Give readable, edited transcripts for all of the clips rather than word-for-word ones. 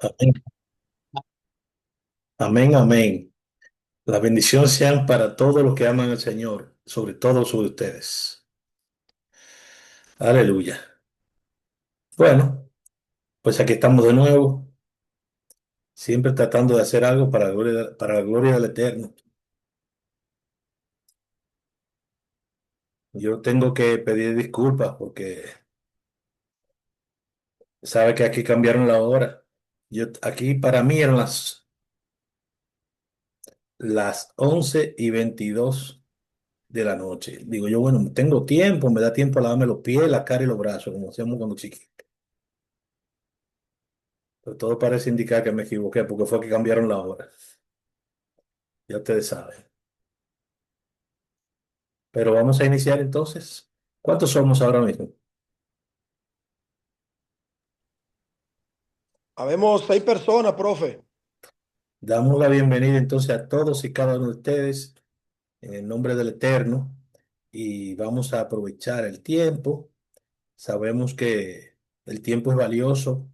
Amén, amén, amén. La bendición sean para todos los que aman al Señor, sobre todo sobre ustedes. Aleluya. Bueno, pues aquí estamos de nuevo, siempre tratando de hacer algo para la gloria del Eterno. Yo tengo que pedir disculpas porque sabe que aquí cambiaron la hora. Aquí para mí eran las 11:22 de la noche. Digo yo, bueno, tengo tiempo, me da tiempo a lavarme los pies, la cara y los brazos, como hacíamos cuando chiquitos. Pero todo parece indicar que me equivoqué porque fue que cambiaron la hora. Ya ustedes saben. Pero vamos a iniciar entonces. ¿Cuántos somos ahora mismo? Habemos 6 personas, profe. Damos la bienvenida entonces a todos y cada uno de ustedes en el nombre del Eterno y vamos a aprovechar el tiempo. Sabemos que el tiempo es valioso,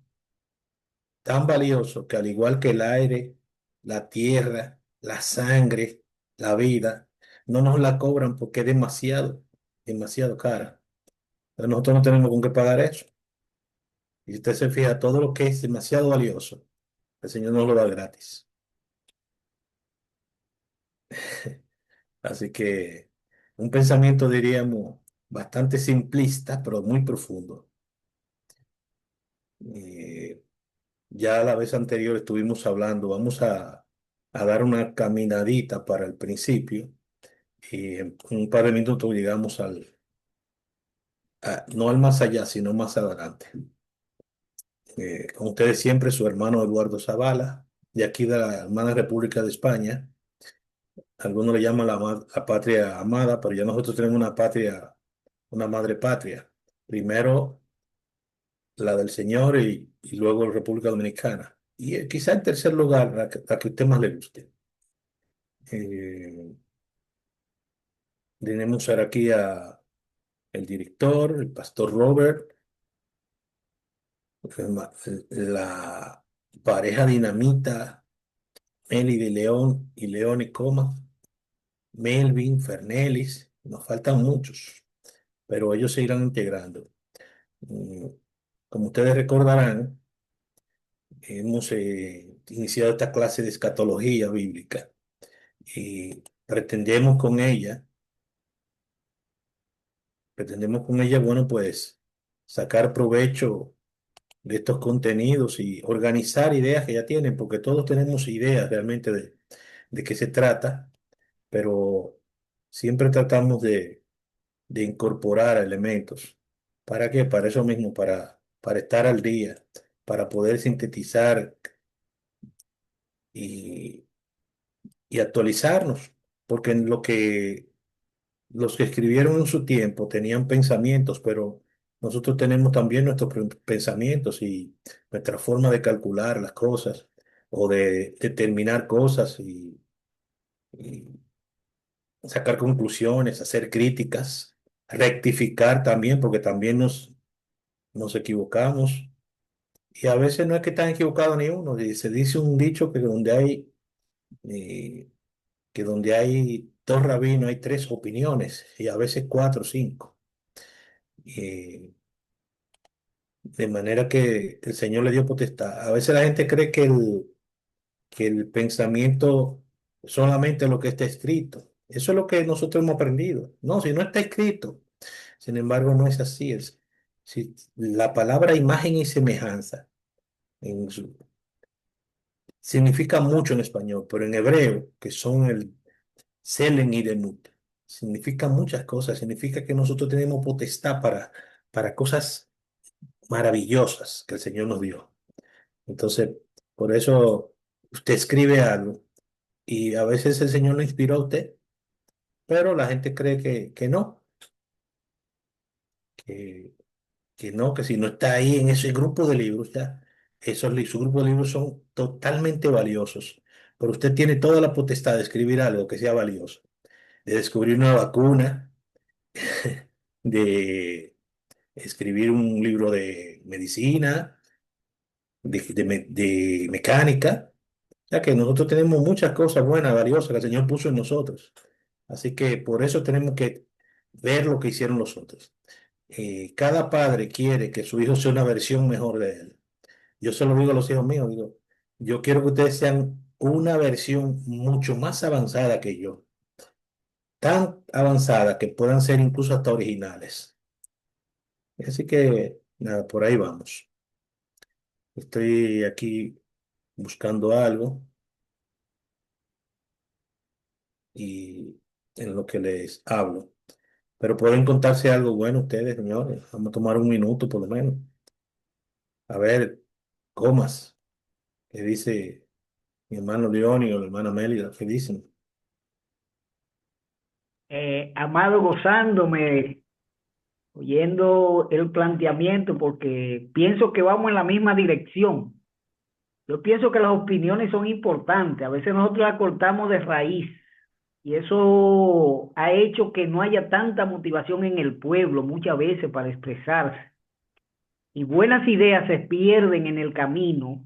tan valioso que al igual que el aire, la tierra, la sangre, la vida, no nos la cobran porque es demasiado, demasiado cara. Pero nosotros no tenemos con qué pagar eso. Y usted se fija, todo lo que es demasiado valioso, el Señor nos lo da gratis. Así que un pensamiento, diríamos, bastante simplista, pero muy profundo. Eh, ya la vez anterior estuvimos hablando, vamos a dar una caminadita para el principio y en un par de minutos llegamos no al más allá, sino más adelante. Con ustedes siempre su hermano Eduardo Zavala, de aquí de la hermana República de España. Algunos le llaman la patria amada, pero ya nosotros tenemos una patria, una madre patria. Primero la del Señor y luego la República Dominicana. Y quizá en tercer lugar, la que a usted más le guste. Eh, Tenemos ahora aquí a el director, el pastor Robert, la pareja dinamita, Meli de León y León y Coma, Melvin, Fernelis, nos faltan muchos, pero ellos se irán integrando. Mm, Como ustedes recordarán, hemos iniciado esta clase de escatología bíblica y pretendemos con ella, bueno, pues sacar provecho de estos contenidos y organizar ideas que ya tienen, porque todos tenemos ideas realmente de qué se trata, pero siempre tratamos de incorporar elementos. ¿Para qué? Para eso mismo, para estar al día, para poder sintetizar y, y actualizarnos, porque en lo que los que escribieron en su tiempo tenían pensamientos, pero nosotros tenemos también nuestros pensamientos y nuestra forma de calcular las cosas o de determinar cosas y sacar conclusiones, hacer críticas, rectificar también, porque también nos equivocamos. Y a veces no es que están equivocados ni uno. Y se dice un dicho eh, que donde hay dos rabinos hay tres opiniones y a veces cuatro o cinco. Eh, de manera que el Señor le dio potestad. A veces la gente cree que el pensamiento solamente es lo que está escrito. Eso es lo que nosotros hemos aprendido. No, si no está escrito. Sin embargo, no es así. Si la palabra imagen y semejanza en significa mucho en español, pero en hebreo, que son el Selen y Demut, significa muchas cosas. Significa que nosotros tenemos potestad para cosas maravillosas que el Señor nos dio. Entonces, por eso usted escribe algo y a veces el Señor lo inspiró a usted, pero la gente cree que no, que, que no, que si no está ahí en ese grupo de libros, ya, su grupo de libros son totalmente valiosos. Pero usted tiene toda la potestad de escribir algo que sea valioso, de descubrir una vacuna, de escribir un libro de medicina, de mecánica, ya que nosotros tenemos muchas cosas buenas, valiosas que el Señor puso en nosotros. Así que por eso tenemos que ver lo que hicieron los otros. Cada padre quiere que su hijo sea una versión mejor de él. Yo se lo digo a los hijos míos, digo, yo quiero que ustedes sean una versión mucho más avanzada que yo, tan avanzada que puedan ser incluso hasta originales. Así que, nada, por ahí vamos. Estoy aquí buscando algo y en lo que les hablo. Pero pueden contarse algo bueno ustedes, señores. Vamos a tomar un minuto por lo menos. A ver, comas, ¿qué dice mi hermano Leoni o la hermana Mélida? ¿Qué dicen? Amado, gozándome, oyendo el planteamiento, porque pienso que vamos en la misma dirección. Yo pienso que las opiniones son importantes. A veces nosotros las cortamos de raíz y eso ha hecho que no haya tanta motivación en el pueblo muchas veces para expresarse. Y buenas ideas se pierden en el camino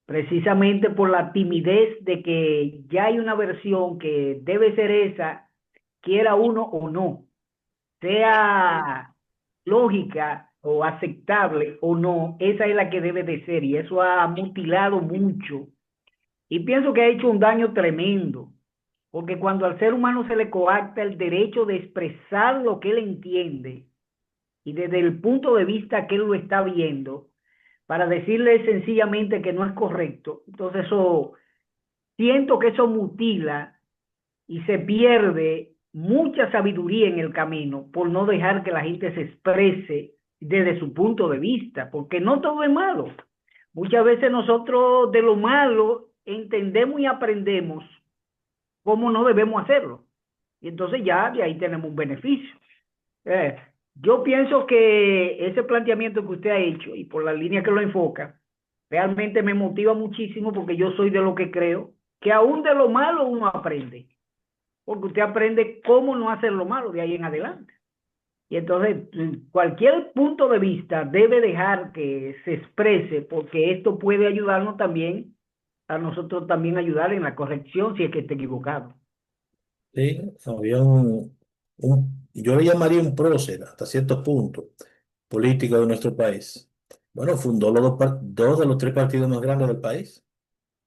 precisamente por la timidez de que ya hay una versión que debe ser esa, quiera uno o no, sea lógica o aceptable o no, esa es la que debe de ser y eso ha mutilado mucho y pienso que ha hecho un daño tremendo, porque cuando al ser humano se le coacta el derecho de expresar lo que él entiende y desde el punto de vista que él lo está viendo, para decirle sencillamente que no es correcto, entonces eso, siento que eso mutila y se pierde mucha sabiduría en el camino por no dejar que la gente se exprese desde su punto de vista, porque no todo es malo. Muchas veces nosotros de lo malo entendemos y aprendemos cómo no debemos hacerlo. Y entonces ya de ahí tenemos un beneficio. Eh, yo pienso que ese planteamiento que usted ha hecho y por la línea que lo enfoca, realmente me motiva muchísimo porque yo soy de lo que creo que aún de lo malo uno aprende porque usted aprende cómo no hacer lo malo de ahí en adelante. Y entonces, cualquier punto de vista debe dejar que se exprese, porque esto puede ayudarnos también, a nosotros también ayudar en la corrección si es que esté equivocado. Sí, había yo le llamaría un prócer hasta cierto punto político de nuestro país. Bueno, fundó dos de los tres partidos más grandes del país.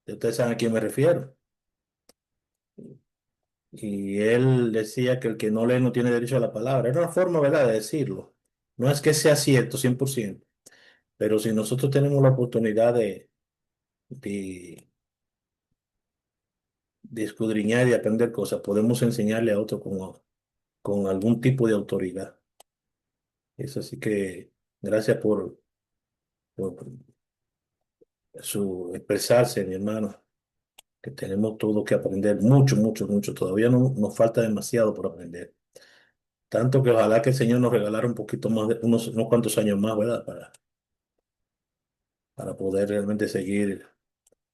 Ustedes saben a quién me refiero. Y él decía que el que no lee no tiene derecho a la palabra. Era una forma, ¿verdad?, de decirlo. No es que sea cierto 100%, pero si nosotros tenemos la oportunidad de, de escudriñar y de aprender cosas, podemos enseñarle a otro con algún tipo de autoridad. Eso sí que, gracias por su expresarse, mi hermano, que tenemos todo que aprender, mucho, mucho, mucho. Todavía no, nos falta demasiado por aprender. Tanto que ojalá que el Señor nos regalara un poquito más, unos cuantos años más, ¿verdad? Para poder realmente seguir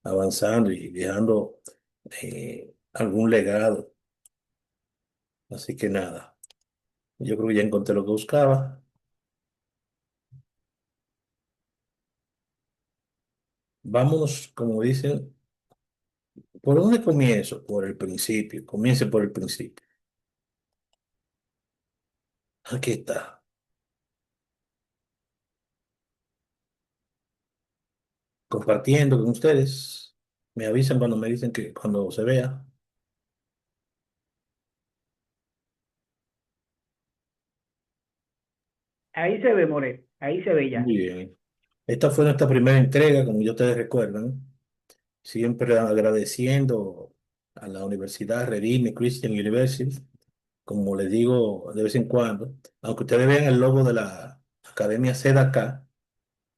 avanzando y dejando algún legado. Así que nada, yo creo que ya encontré lo que buscaba. Vámonos, como dicen, ¿por dónde comienzo? Por el principio, comience por el principio. Aquí está, compartiendo con ustedes. Me avisan cuando me dicen que cuando se vea. Ahí se ve, More, ahí se ve ya. Muy bien. Esta fue nuestra primera entrega, como ya ustedes recuerdan. Siempre agradeciendo a la Universidad Redime Christian University, como les digo de vez en cuando, aunque ustedes vean el logo de la Academia CEDACA,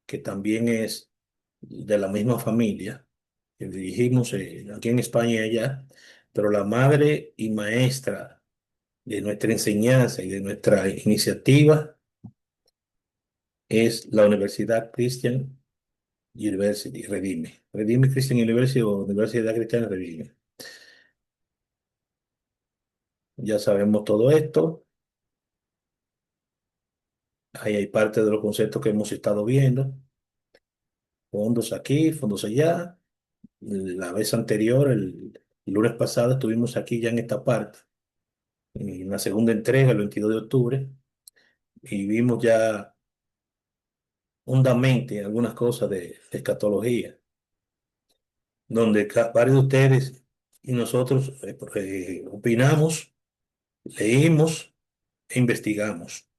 que también es de la misma familia, que dirigimos aquí en España y allá, pero la madre y maestra de nuestra enseñanza y de nuestra iniciativa es la Universidad Christian University, Redime. Redime Christian University o Universidad Cristiana Redime. Ya sabemos todo esto. Ahí hay parte de los conceptos que hemos estado viendo. fondos aquí, fondos allá. La vez anterior, el lunes pasado, estuvimos aquí ya en esta parte, en la segunda entrega, el 22 de octubre, y vimos ya hondamente algunas cosas de escatología, donde varios de ustedes y nosotros opinamos, leímos e investigamos.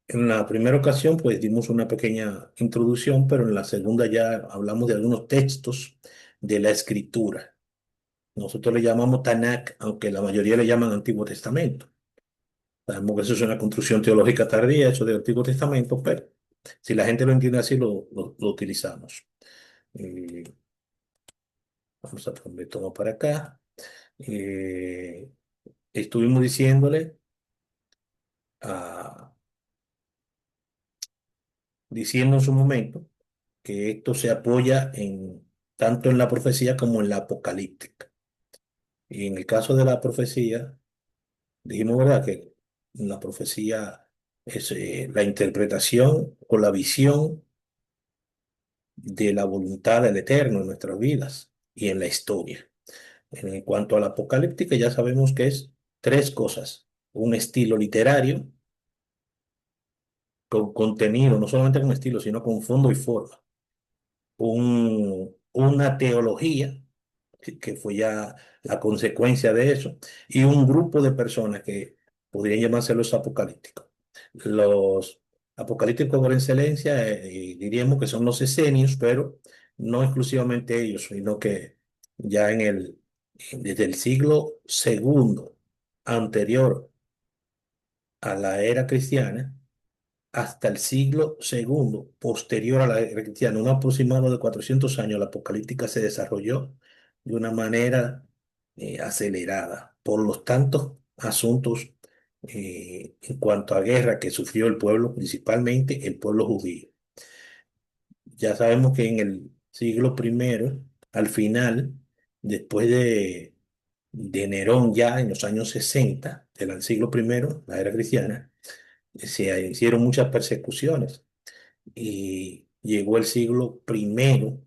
En la primera ocasión, pues dimos una pequeña introducción, pero en la segunda ya hablamos de algunos textos de la Escritura. Nosotros le llamamos Tanakh, aunque la mayoría le llaman Antiguo Testamento. Sabemos que eso es una construcción teológica tardía, eso del Antiguo Testamento, pero si la gente lo entiende así, lo utilizamos. Eh, Vamos a poner todo para acá. Eh, Estuvimos diciendo en su momento que esto se apoya tanto en la profecía como en la apocalíptica. Y en el caso de la profecía, dijimos, ¿verdad?, que la profecía es la interpretación o la visión de la voluntad del Eterno en nuestras vidas y en la historia. En cuanto a la apocalíptica, ya sabemos que es tres cosas: un estilo literario con contenido, no solamente con estilo, sino con fondo y forma; una teología, que fue ya la consecuencia de eso; y un grupo de personas que podrían llamarse los apocalípticos. Los apocalípticos por excelencia, diríamos que son los esenios, pero no exclusivamente ellos, sino que ya desde el siglo segundo anterior a la era cristiana hasta el siglo segundo posterior a la era cristiana, un aproximado de 400 años, la apocalíptica se desarrolló de una manera acelerada por los tantos asuntos en cuanto a guerra que sufrió el pueblo, principalmente el pueblo judío. Ya sabemos que en el siglo primero, al final, después de Nerón, ya en los años 60 del siglo primero, la era cristiana, se hicieron muchas persecuciones y llegó el siglo primero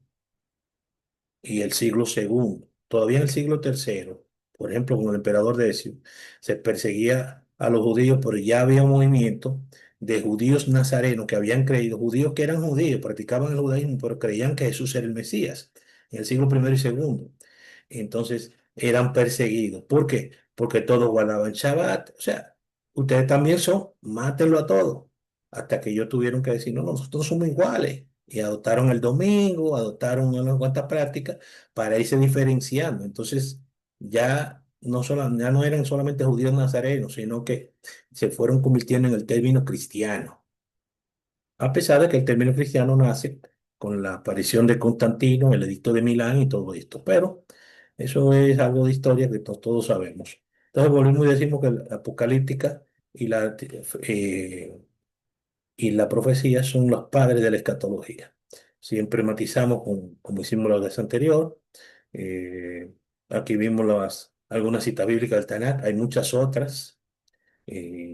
y el siglo segundo. Todavía en el siglo tercero, por ejemplo, con el emperador Decio, se perseguía a los judíos, pero ya había un movimiento de judíos nazarenos que habían creído, judíos que eran judíos, practicaban el judaísmo, pero creían que Jesús era el Mesías, en el siglo primero y segundo. Entonces eran perseguidos. ¿Por qué? Porque todos guardaban Shabbat. O sea, ustedes también son, mátenlo a todos. Hasta que ellos tuvieron que decir, no, nosotros somos iguales. Y adoptaron el domingo, adoptaron unas cuantas prácticas para irse diferenciando. Entonces, ya no eran solamente judíos nazarenos, sino que se fueron convirtiendo en el término cristiano. A pesar de que el término cristiano nace con la aparición de Constantino, el edicto de Milán y todo esto. Pero eso es algo de historia que todos sabemos. Entonces volvemos y decimos que la apocalíptica y la profecía son los padres de la escatología. Siempre matizamos como hicimos la vez anterior. Eh, Aquí vimos algunas citas bíblicas del Tanakh, hay muchas otras,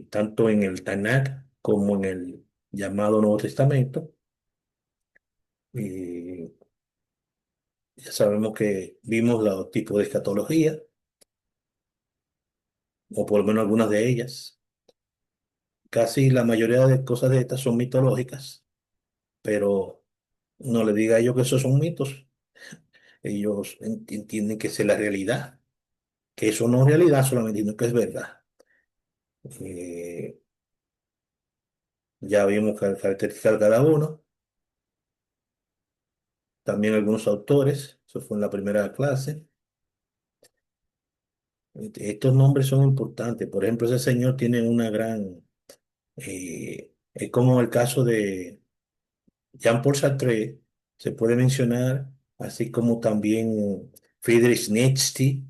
tanto en el Tanakh como en el llamado Nuevo Testamento. Y ya sabemos que vimos los tipos de escatología, o por lo menos algunas de ellas. Casi la mayoría de cosas de estas son mitológicas, pero no le diga a ellos que esos son mitos. Ellos entienden que esa es la realidad, que eso no es realidad solamente, sino que es verdad. Eh, ya vimos características de cada uno, también algunos autores, eso fue en la primera clase. Estos nombres son importantes. Por ejemplo, ese señor tiene una gran... es como el caso de Jean-Paul Sartre, se puede mencionar, así como también Friedrich Nietzsche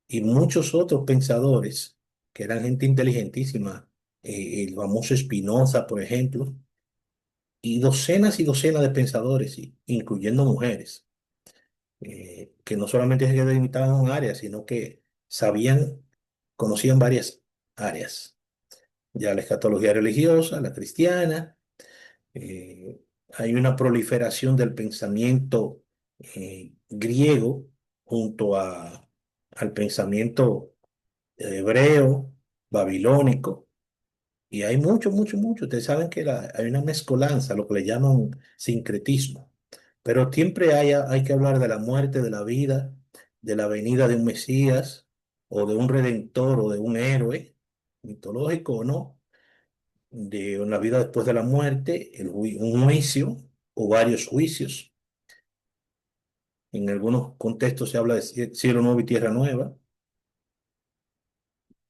y muchos otros pensadores que eran gente inteligentísima, el famoso Spinoza, por ejemplo, y docenas de pensadores, incluyendo mujeres, que no solamente se limitaban a un área, sino que conocían varias áreas. Ya la escatología religiosa, la cristiana, eh, hay una proliferación del pensamiento griego junto al pensamiento hebreo, babilónico, y hay mucho, mucho, mucho. Ustedes saben que hay una mezcolanza, lo que le llaman sincretismo. Pero siempre hay que hablar de la muerte, de la vida, de la venida de un Mesías, o de un redentor, o de un héroe, mitológico o no, de una vida después de la muerte, un juicio o varios juicios. En algunos contextos se habla de cielo nuevo y tierra nueva,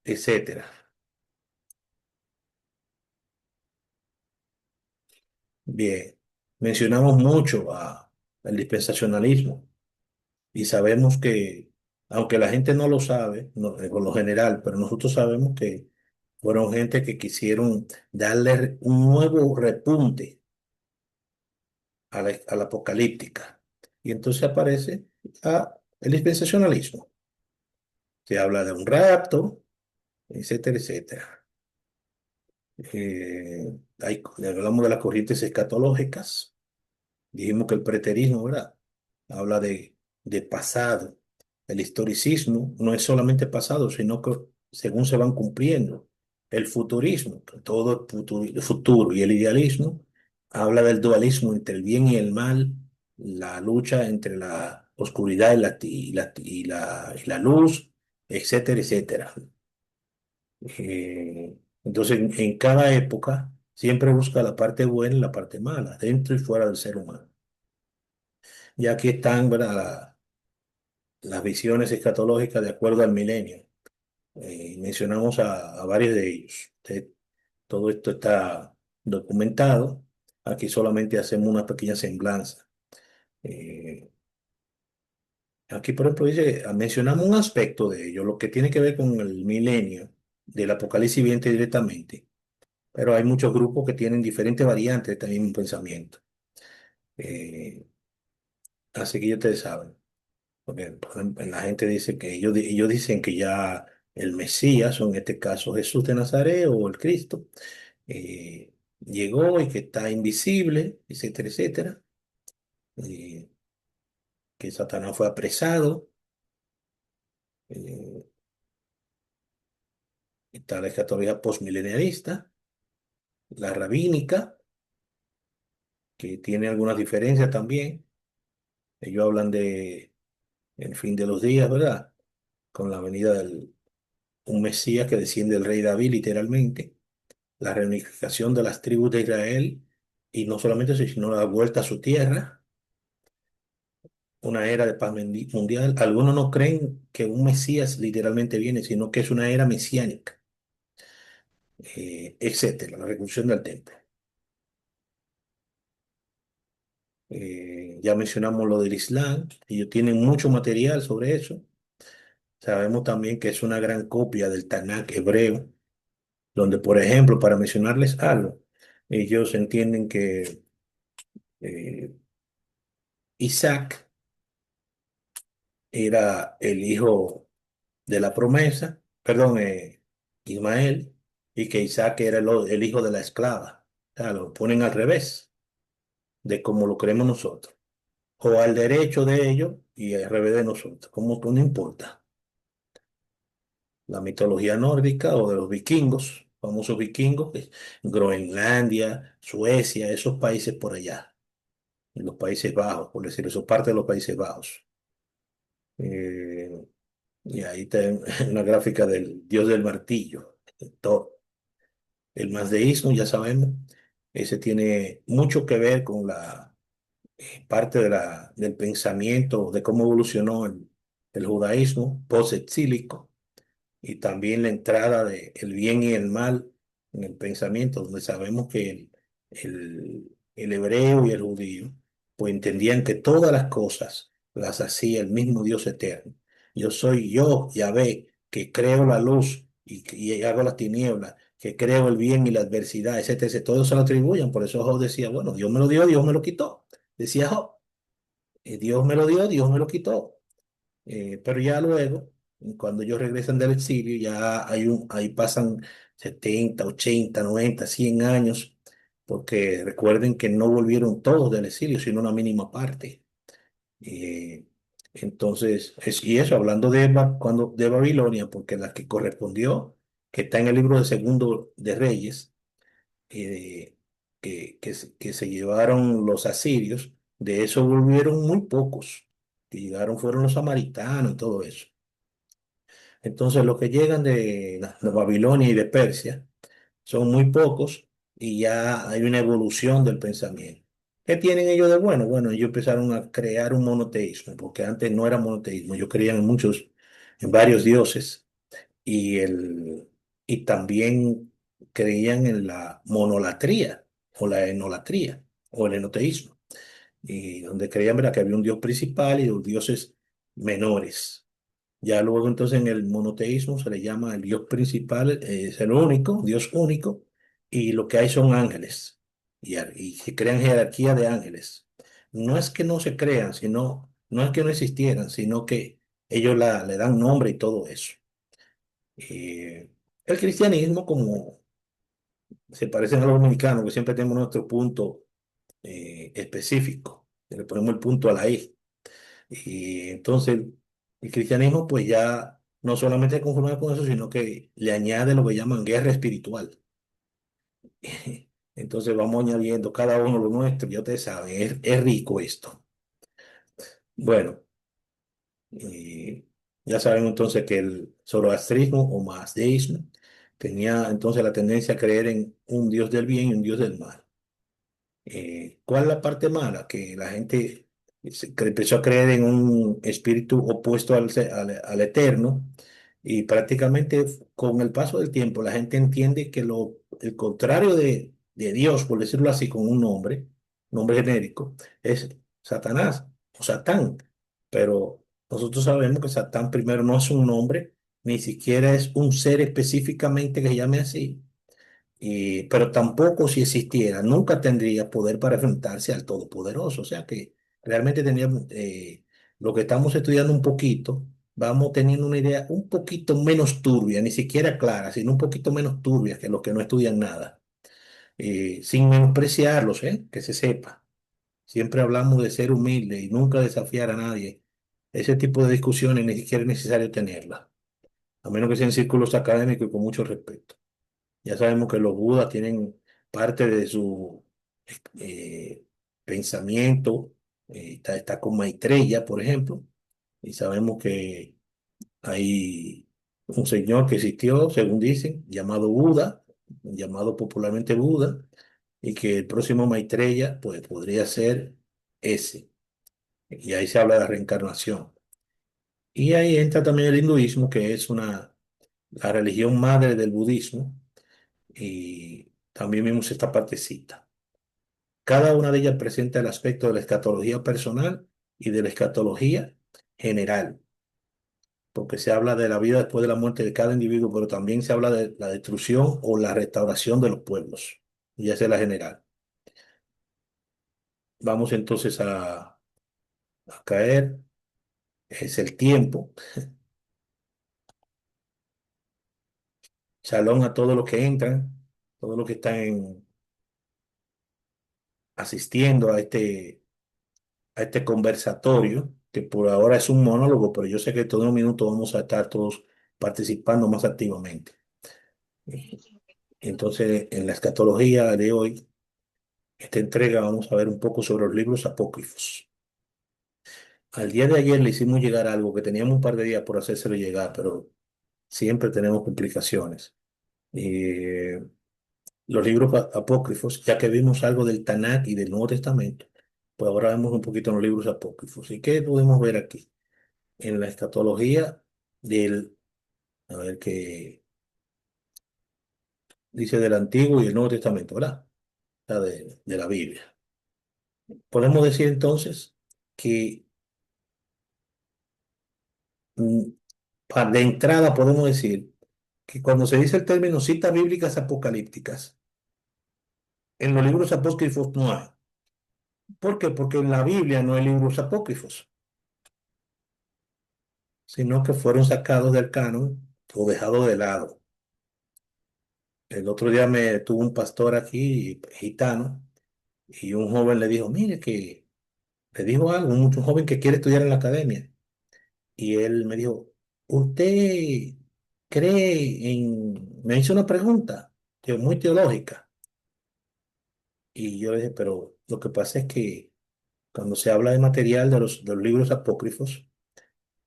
etcétera. Bien, mencionamos mucho al dispensacionalismo. Y sabemos que, aunque la gente no lo sabe, por lo general, pero nosotros sabemos que fueron gente que quisieron darle un nuevo repunte a la apocalíptica. Y entonces aparece el dispensacionalismo. Se habla de un rapto, etcétera, etcétera. Hablamos de las corrientes escatológicas. Dijimos que el preterismo, ¿verdad? Habla de pasado. El historicismo no es solamente pasado, sino que según se van cumpliendo. El futurismo, que todo el futuro y el idealismo, habla del dualismo entre el bien y el mal, la lucha entre la oscuridad y la luz, etcétera, etcétera. Entonces, en cada época siempre busca la parte buena y la parte mala, dentro y fuera del ser humano. Y aquí están, ¿verdad? Las visiones escatológicas de acuerdo al milenio. Mencionamos a varios de ellos. Todo esto está documentado. Aquí solamente hacemos una pequeña semblanza. Eh, Aquí, por ejemplo, dice, mencionamos un aspecto de ello, lo que tiene que ver con el milenio del Apocalipsis viene directamente, pero hay muchos grupos que tienen diferentes variantes de este mismo pensamiento. Eh, Así que ya ustedes saben. Porque por ejemplo, la gente dice que ellos dicen que ya el Mesías, o en este caso Jesús de Nazaret o el Cristo, llegó y que está invisible, etcétera, etcétera. eh, que Satanás fue apresado. eh, Está la escatología postmilenialista, la rabínica, que tiene algunas diferencias también. Ellos hablan de el fin de los días, ¿verdad? Con la venida de un Mesías que desciende del rey David, literalmente la reunificación de las tribus de Israel, y no solamente eso, sino la vuelta a su tierra, una era de paz mundial. Algunos no creen que un Mesías literalmente viene, sino que es una era mesiánica, etcétera, la reconstrucción del templo. Ya mencionamos lo del Islam, ellos tienen mucho material sobre eso. Sabemos también que es una gran copia del Tanakh hebreo, donde, por ejemplo, para mencionarles algo, ellos entienden que eh, Isaac era el hijo de la promesa, perdón, Ismael, y que Isaac era el hijo de la esclava. O sea, lo ponen al revés de como lo creemos nosotros, o al derecho de ellos y al revés de nosotros, como que no importa. La mitología nórdica o de los vikingos, famosos vikingos, que Groenlandia, Suecia, esos países por allá, en los Países Bajos, por decir eso, parte de los Países Bajos. Eh, y ahí está una gráfica del dios del martillo, Thor. El mazdeísmo, ya sabemos, ese tiene mucho que ver con la parte del pensamiento, de cómo evolucionó el judaísmo post-exílico, y también la entrada del bien y el mal en el pensamiento, donde sabemos que el hebreo y el judío pues entendían que todas las cosas las hacía el mismo Dios eterno. Yo soy yo, Yahvé, que creo la luz y hago las tinieblas, que creo el bien y la adversidad, etcétera, etcétera. Todos se lo atribuyen. Por eso Job decía, bueno, Dios me lo dio, Dios me lo quitó. Decía Job, Dios me lo dio, Dios me lo quitó. Pero ya luego, cuando ellos regresan del exilio, ahí pasan 70, 80, 90, 100 años, porque recuerden que no volvieron todos del exilio, sino una mínima parte. Eh, entonces, y eso hablando de Babilonia, porque la que correspondió, que está en el libro de Segundo de Reyes, eh, que se llevaron los asirios, de eso volvieron muy pocos. Que llegaron fueron los samaritanos y todo eso. Entonces, los que llegan de Babilonia y de Persia son muy pocos y ya hay una evolución del pensamiento. ¿Qué tienen ellos de bueno? Bueno, ellos empezaron a crear un monoteísmo, porque antes no era monoteísmo, ellos creían en varios dioses y también creían en la monolatría o la enolatría o el enoteísmo, y donde creían, ¿verdad?, que había un dios principal y dos dioses menores. Ya luego entonces en el monoteísmo se le llama el Dios principal, es el único, Dios único, y lo que hay son ángeles, y se crean jerarquía de ángeles. No es que no se crean, no es que no existieran, sino que ellos le dan nombre y todo eso. Eh, el cristianismo, como se parecen a los dominicanos, que siempre tenemos nuestro punto específico, le ponemos el punto a la I. Y entonces el cristianismo pues ya no solamente se conforma con eso, sino que le añade lo que llaman guerra espiritual. Entonces vamos añadiendo cada uno lo nuestro, ya ustedes saben, es rico esto. Bueno, ya saben entonces que el zoroastrismo o mazdeísmo tenía entonces la tendencia a creer en un Dios del bien y un Dios del mal. ¿Cuál es la parte mala? Que la gente que empezó a creer en un espíritu opuesto al eterno, y prácticamente con el paso del tiempo la gente entiende que el contrario de Dios, por decirlo así, con un nombre genérico, es Satanás o Satán. Pero nosotros sabemos que Satán primero no es un nombre, ni siquiera es un ser específicamente que se llame así, pero tampoco si existiera, nunca tendría poder para enfrentarse al Todopoderoso. O sea que realmente teníamos, lo que estamos estudiando un poquito, vamos teniendo una idea un poquito menos turbia, ni siquiera clara, sino un poquito menos turbia que los que no estudian nada. Sin menospreciarlos, que se sepa. Siempre hablamos de ser humilde y nunca desafiar a nadie. Ese tipo de discusiones ni siquiera es necesario tenerlas, a menos que sean círculos académicos y con mucho respeto. Ya sabemos que los budas tienen parte de su eh, pensamiento, está con Maitreya, por ejemplo, y sabemos que hay un señor que existió, según dicen, llamado Buda, llamado popularmente Buda, y que el próximo Maitreya, pues, podría ser ese. Y ahí se habla de la reencarnación. Y ahí entra también el hinduismo, que es la religión madre del budismo, y también vemos esta partecita. Cada una de ellas presenta el aspecto de la escatología personal y de la escatología general, porque se habla de la vida después de la muerte de cada individuo, pero también se habla de la destrucción o la restauración de los pueblos, y esa es la general. Vamos entonces a caer, es el tiempo. Shalom a todos los que entran, todos los que están asistiendo a este conversatorio, que por ahora es un monólogo, pero yo sé que todos los minutos vamos a estar todos participando más activamente. Entonces, en la escatología de hoy, esta entrega, vamos a ver un poco sobre los libros apócrifos. Al día de ayer le hicimos llegar algo que teníamos un par de días por hacérselo llegar, pero siempre tenemos complicaciones. Eh, los libros apócrifos, ya que vimos algo del Tanakh y del Nuevo Testamento, pues ahora vemos un poquito en los libros apócrifos. ¿Y qué podemos ver aquí? En la escatología a ver qué dice del Antiguo y el Nuevo Testamento, ¿verdad? De la Biblia. Podemos decir entonces que mm, de entrada podemos decir que cuando se dice el término citas bíblicas apocalípticas, en los libros apócrifos no hay. ¿Por qué? Porque en la Biblia no hay libros apócrifos, sino que fueron sacados del canon o dejados de lado. el otro día me tuvo un pastor aquí, gitano, y un joven le dijo, mire que, le dijo algo, un joven que quiere estudiar en la academia. Y él me dijo, ¿usted cree me hizo una pregunta muy teológica. Y yo le dije, pero lo que pasa es que cuando se habla de material de los libros apócrifos,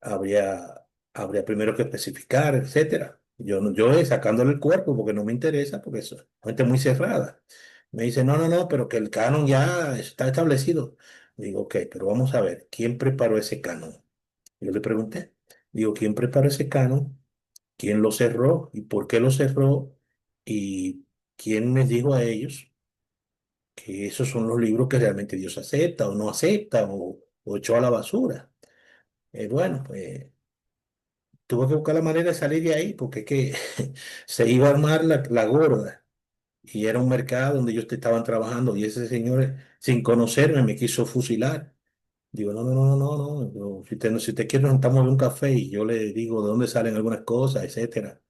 habría, habría primero que especificar, etcétera. Yo, yo sacándole el cuerpo porque no me interesa, porque es gente muy cerrada. Me dice, no, no, no, pero que el canon ya está establecido. Digo, ok, pero vamos a ver, ¿quién preparó ese canon? Yo le pregunté, digo, ¿quién preparó ese canon? ¿Quién lo cerró? ¿Y por qué lo cerró? ¿Y quién les dijo a ellos que esos son los libros que realmente Dios acepta o no acepta o echó a la basura? Bueno, pues tuve que buscar la manera de salir de ahí porque es que se iba a armar la gorda y era un mercado donde ellos estaban trabajando y ese señor, sin conocerme, me quiso fusilar. Digo, no, no, no, no, no, no. Si usted quiere, nos juntamos en un café y yo le digo de dónde salen algunas cosas, etcétera.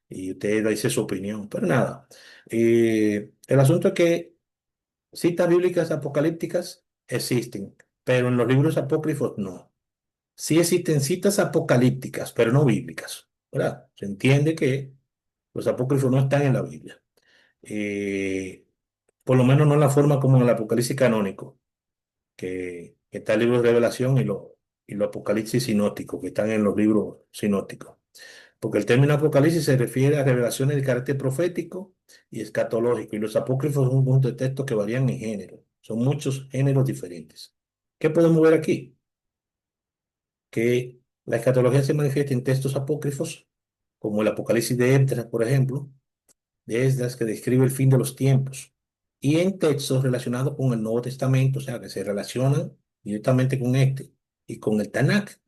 Y usted dice su opinión. Pero nada, el asunto es que citas bíblicas apocalípticas existen, pero en los libros apócrifos no. Sí existen citas apocalípticas, pero no bíblicas, ¿verdad? Se entiende que los apócrifos no están en la Biblia. Eh, por lo menos no en la forma como en el Apocalipsis canónico, que está el libro de Revelación y lo Apocalipsis sinóptico, que están en los libros sinópticos. Porque el término Apocalipsis se refiere a revelaciones de carácter profético y escatológico, y los apócrifos son un conjunto de textos que varían en género. Son muchos géneros diferentes. ¿Qué podemos ver aquí? Que la escatología se manifiesta en textos apócrifos, como el Apocalipsis de Esdras, por ejemplo, de Esdras que describe el fin de los tiempos, y en textos relacionados con el Nuevo Testamento, o sea, que se relacionan directamente con este y con el Tanakh,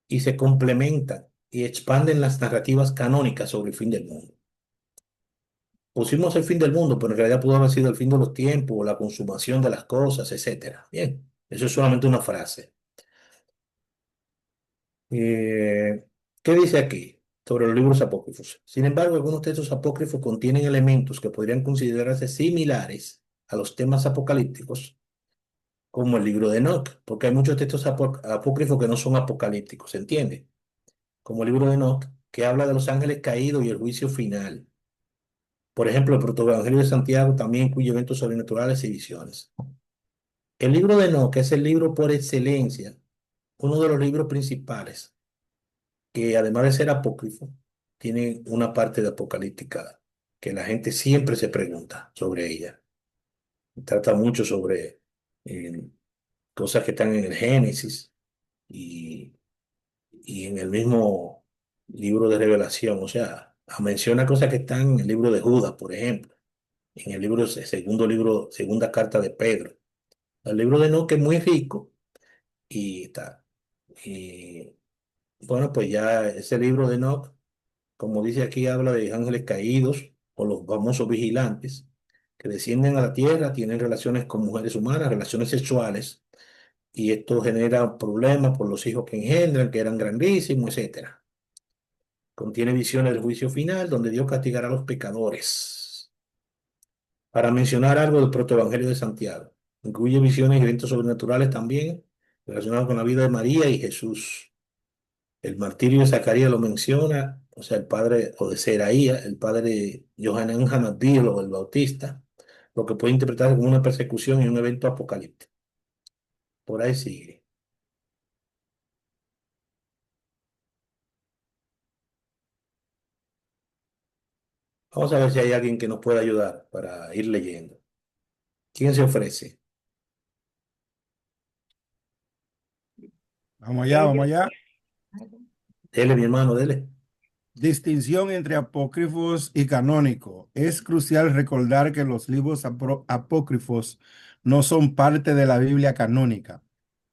y se complementan y expanden las narrativas canónicas sobre el fin del mundo. Pusimos el fin del mundo, pero en realidad pudo haber sido el fin de los tiempos, o la consumación de las cosas, etcétera. Bien, eso es solamente una frase. Eh, ¿Qué dice aquí sobre los libros apócrifos? Sin embargo, algunos textos apócrifos contienen elementos que podrían considerarse similares a los temas apocalípticos, como el libro de Enoch, porque hay muchos textos apócrifos que no son apocalípticos, ¿se entiende? Como el libro de Enoch, que habla de los ángeles caídos y el juicio final. Por ejemplo, el Protoevangelio de Santiago también incluye eventos sobrenaturales y visiones. El libro de Enoch es el libro por excelencia, uno de los libros principales que además de ser apócrifo, tiene una parte de apocalíptica que la gente siempre se pregunta sobre ella. Trata mucho sobre eh, cosas que están en el Génesis y, y en el mismo libro de Revelación. O sea, menciona cosas que están en el libro de Judas, por ejemplo, en el segundo libro, segunda carta de Pedro. El libro de Enoch es muy rico y está. Y bueno, pues ya ese libro de Enoch, como dice aquí, habla de ángeles caídos o los famosos vigilantes que descienden a la tierra, tienen relaciones con mujeres humanas, relaciones sexuales, y esto genera problemas por los hijos que engendran, que eran grandísimos, etcétera. Contiene visiones del juicio final, donde Dios castigará a los pecadores. Para mencionar algo del protoevangelio de Santiago, incluye visiones y eventos sobrenaturales también relacionados con la vida de María y Jesús. El martirio de Zacarías lo menciona, o sea, el padre, o de Seraías, el padre de Johanan Hamadías o el Bautista, lo que puede interpretarse como una persecución y un evento apocalíptico. Por ahí sigue. Vamos a ver si hay alguien que nos pueda ayudar para ir leyendo. ¿Quién se ofrece? Vamos allá, vamos allá. Dele, mi hermano, dele. Distinción entre apócrifos y canónico. Es crucial recordar que los libros apócrifos no son parte de la Biblia canónica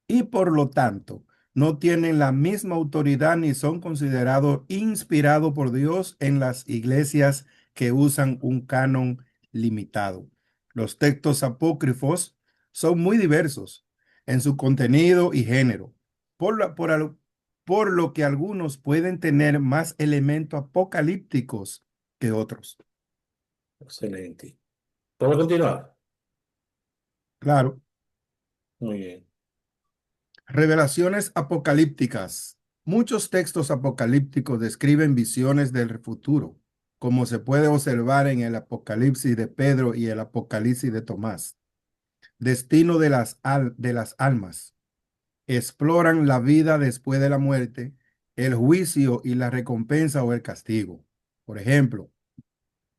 y por lo tanto no tienen la misma autoridad ni son considerados inspirados por Dios en las iglesias que usan un canon limitado. Los textos apócrifos son muy diversos en su contenido y género, por lo que algunos pueden tener más elementos apocalípticos que otros. Excelente. ¿Puedo continuar? Claro. Muy bien. Revelaciones apocalípticas. Muchos textos apocalípticos describen visiones del futuro, como se puede observar en el Apocalipsis de Pedro y el Apocalipsis de Tomás. Destino de las almas. Exploran la vida después de la muerte, el juicio y la recompensa o el castigo. Por ejemplo,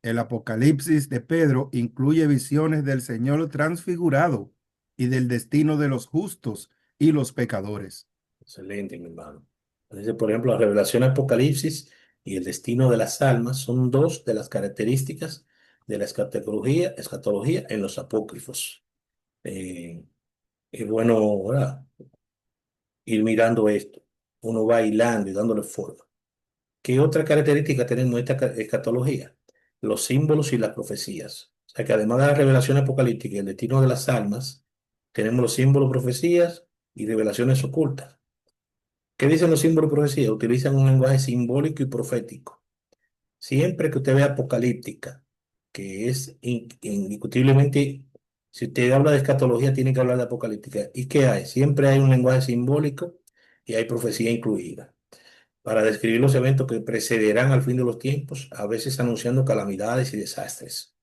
el Apocalipsis de Pedro incluye visiones del Señor transfigurado y del destino de los justos y los pecadores. Excelente, mi hermano. Dice, por ejemplo, la revelación Apocalipsis y el destino de las almas son dos de las características de la escatología en los apócrifos. Eh, es bueno, ¿verdad? Ir mirando esto. Uno va hilando y dándole forma. ¿Qué otra característica tenemos en esta escatología? Los símbolos y las profecías. O sea que además de la revelación apocalíptica y el destino de las almas, tenemos los símbolos, profecías y revelaciones ocultas. ¿Qué dicen los símbolos y profecías? Utilizan un lenguaje simbólico y profético. Siempre que usted ve apocalíptica, que es indiscutiblemente, si usted habla de escatología, tiene que hablar de apocalíptica. ¿Y qué hay? Siempre hay un lenguaje simbólico y hay profecía incluida para describir los eventos que precederán al fin de los tiempos, a veces anunciando calamidades y desastres.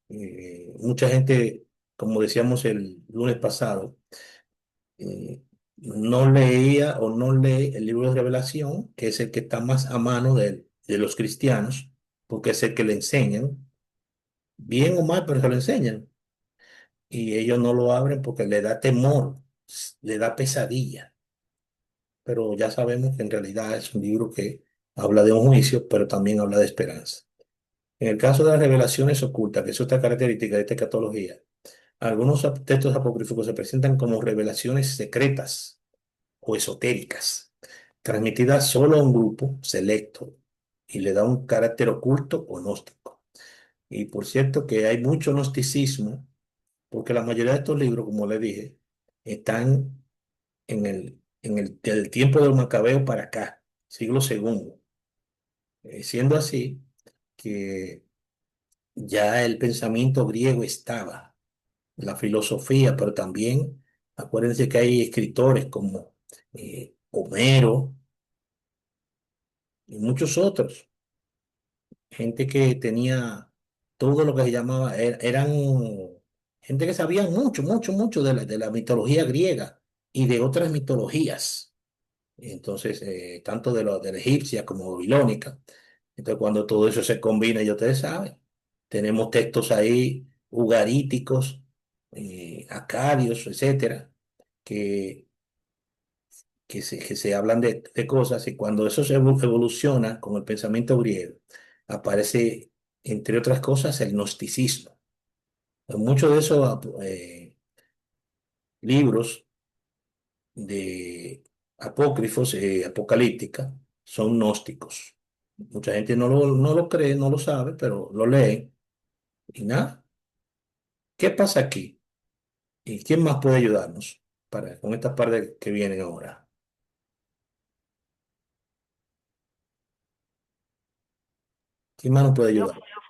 Mucha gente, como decíamos el lunes pasado, eh, no leía o no lee el libro de Revelación, que es el que está más a mano de los cristianos, porque es el que le enseñan, bien o mal, pero se lo enseñan. Y ellos no lo abren porque le da temor, le da pesadilla. Pero ya sabemos que en realidad es un libro que habla de un juicio, pero también habla de esperanza. En el caso de las revelaciones ocultas, que es otra característica de esta escatología, algunos textos apócrifos se presentan como revelaciones secretas o esotéricas, transmitidas solo a un grupo selecto y le da un carácter oculto o gnóstico. Y por cierto que hay mucho gnosticismo, porque la mayoría de estos libros, como le dije, están del tiempo del Macabeo para acá, siglo segundo. Siendo así que ya el pensamiento griego estaba, la filosofía, pero también acuérdense que hay escritores como Homero y muchos otros, gente que tenía todo lo que se llamaba, eran gente que sabía mucho, mucho, mucho de la mitología griega y de otras mitologías. Entonces, tanto de la egipcia como babilónica. Entonces, cuando todo eso se combina, ya ustedes saben, tenemos textos ahí ugaríticos, acadios, etcétera, que, que se hablan de cosas, y cuando eso se evoluciona con el pensamiento griego, aparece, entre otras cosas, el gnosticismo. Muchos de esos libros de apócrifos, apocalíptica, son gnósticos. Mucha gente no lo cree, no lo sabe, pero lo lee. Y nada, ¿qué pasa aquí? ¿Y quién más puede ayudarnos con estas partes que vienen ahora? ¿Quién más nos puede Yo ayudar? creo,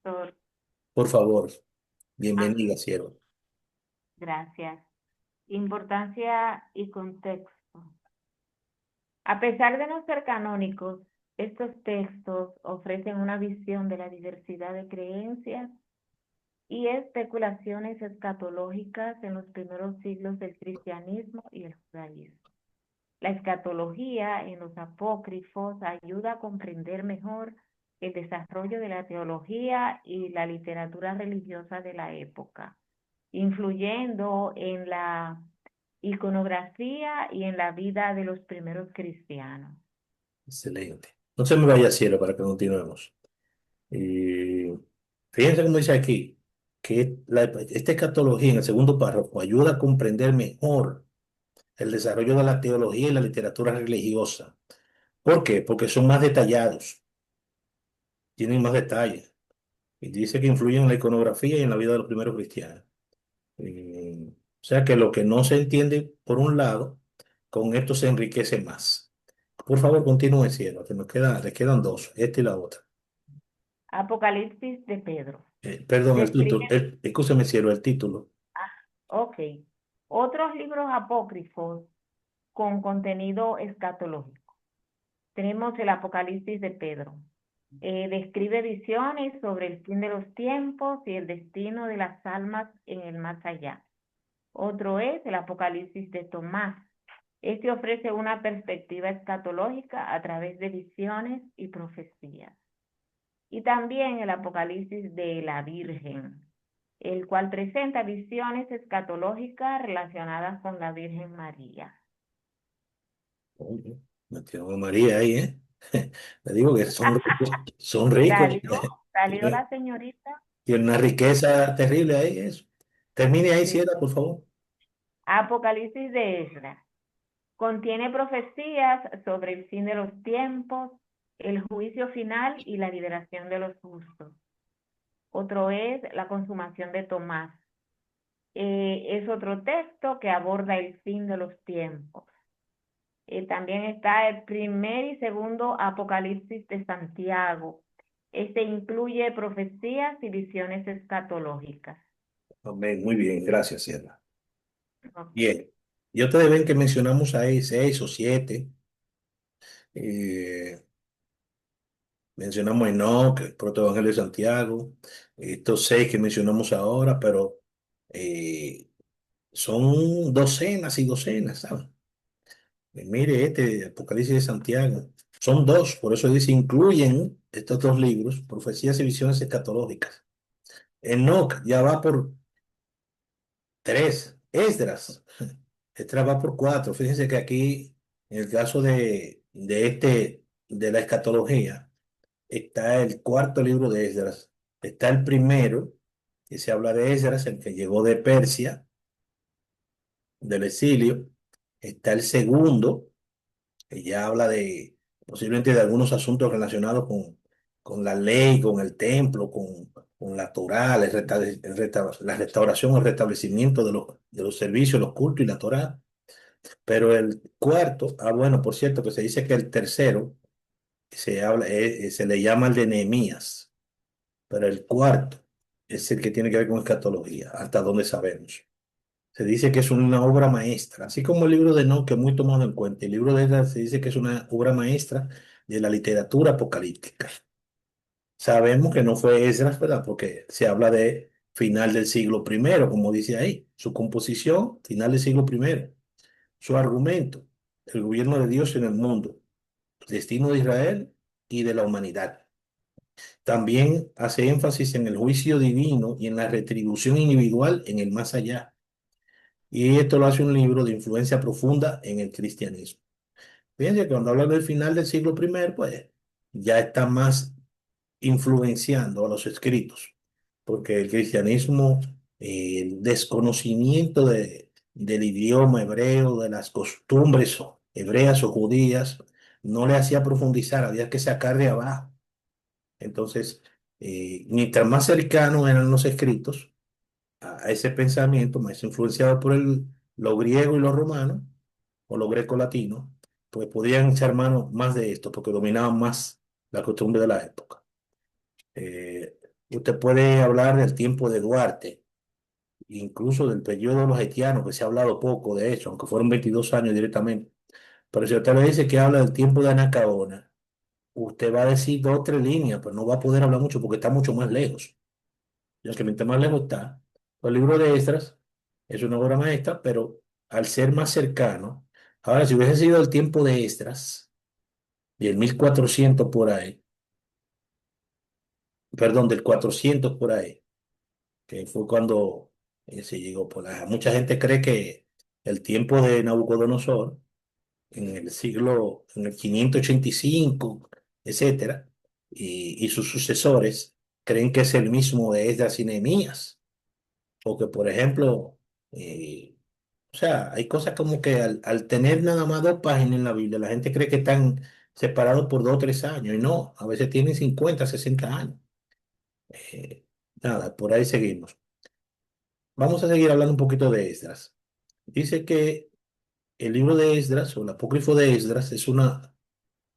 profesor, Por favor, ah, bienvenida, siervo. gracias. Importancia y contexto. A pesar de no ser canónicos, estos textos ofrecen una visión de la diversidad de creencias y especulaciones escatológicas en los primeros siglos del cristianismo y el judaísmo. La escatología en los apócrifos ayuda a comprender mejor el desarrollo de la teología y la literatura religiosa de la época, influyendo en la iconografía y en la vida de los primeros cristianos. Excelente. No se me vaya, cielo, para que continuemos. Y fíjense cómo dice aquí, que esta escatología en el segundo párrafo ayuda a comprender mejor el desarrollo de la teología y la literatura religiosa. ¿Por qué? Porque son más detallados, tienen más detalles. Y dice que influyen en la iconografía y en la vida de los primeros cristianos. O sea que lo que no se entiende por un lado, con esto se enriquece más. Por favor, continúe, cielo, que les quedan dos, esta y la otra. Apocalipsis de Pedro. Perdón, el Describe, título. Escúchame, cielo, el título. ok, otros libros apócrifos con contenido escatológico. Tenemos el Apocalipsis de Pedro. Describe visiones sobre el fin de los tiempos y el destino de las almas en el más allá. Otro es el Apocalipsis de Tomás. Este ofrece una perspectiva escatológica a través de visiones y profecías. Y también el Apocalipsis de la Virgen, el cual presenta visiones escatológicas relacionadas con la Virgen María. Oye, metieron a María ahí, ¿eh? Le digo que son ricos, son ricos. Salió la señorita. Tiene una riqueza terrible ahí, eso. Termine ahí, Sí. Ciela, por favor. Apocalipsis de Esdras. Contiene profecías sobre el fin de los tiempos, el juicio final y la liberación de los justos. Otro es la consumación de Tomás. Es otro texto que aborda el fin de los tiempos. También está el primer y segundo Apocalipsis de Santiago. Este incluye profecías y visiones escatológicas. Amén, muy bien, gracias, Ciela. Ok. Bien, y ustedes ven que mencionamos ahí 6 o 7. eh, Mencionamos a Enoc, el protoevangelio de Santiago, estos 6 que mencionamos ahora, pero son docenas y docenas, ¿sabes? Mire, este Apocalipsis de Santiago, son 2, por eso dice, incluyen estos 2 libros, profecías y visiones escatológicas. Enoc ya va por 3, Esdras va por 4. Fíjense que aquí, en el caso de la escatología, está el cuarto libro de Esdras, está el primero, que se habla de Esdras, el que llegó de Persia, del exilio, está el segundo, que ya habla posiblemente de algunos asuntos relacionados con la ley, con el templo, con la Torá, la restauración o restablecimiento de los servicios, los cultos y la Torá. Pero el cuarto, bueno, por cierto, que se dice que el tercero se le llama el de Nehemías, pero el cuarto es el que tiene que ver con escatología, hasta donde sabemos. Se dice que es una obra maestra, así como el libro de Enoch, que es muy tomado en cuenta. El libro de Esdras se dice que es una obra maestra de la literatura apocalíptica. Sabemos que no fue Esdras, ¿verdad? Porque se habla de final del siglo primero, como dice ahí. Su composición, final del siglo primero. Su argumento, el gobierno de Dios en el mundo, el destino de Israel y de la humanidad. También hace énfasis en el juicio divino y en la retribución individual en el más allá. Y esto lo hace un libro de influencia profunda en el cristianismo. Fíjense que cuando habla del final del siglo primero, pues ya está más influenciando a los escritos, porque el cristianismo, el desconocimiento del idioma hebreo, de las costumbres hebreas o judías, no le hacía profundizar, había que sacar de abajo. Entonces, mientras más cercanos eran los escritos a ese pensamiento, más influenciado por lo griego y lo romano, o lo greco-latino, pues podían echar mano más de esto, porque dominaban más la costumbre de la época. Usted puede hablar del tiempo de Duarte, incluso del periodo de los haitianos, que se ha hablado poco de eso, aunque fueron 22 años directamente. Pero si usted le dice que habla del tiempo de Anacaona, usted va a decir 2 o 3 líneas, pero no va a poder hablar mucho porque está mucho más lejos. Ya que mientras más lejos está, el libro de Esdras es una obra maestra, pero al ser más cercano, ahora si hubiese sido el tiempo de Esdras, del 1400 por ahí, perdón, del 400 por ahí, que fue cuando se llegó por la... Mucha gente cree que el tiempo de Nabucodonosor, en el 585, etcétera, y sus sucesores, creen que es el mismo de Esdras y Nehemías, o que, por ejemplo, o sea, hay cosas como que al tener nada más 2 páginas en la Biblia, la gente cree que están separados por 2 o 3 años, y no, a veces tienen 50, 60 años. Eh, Nada, por ahí seguimos. Vamos a seguir hablando un poquito de Esdras. Dice que el libro de Esdras, o el apócrifo de Esdras, es una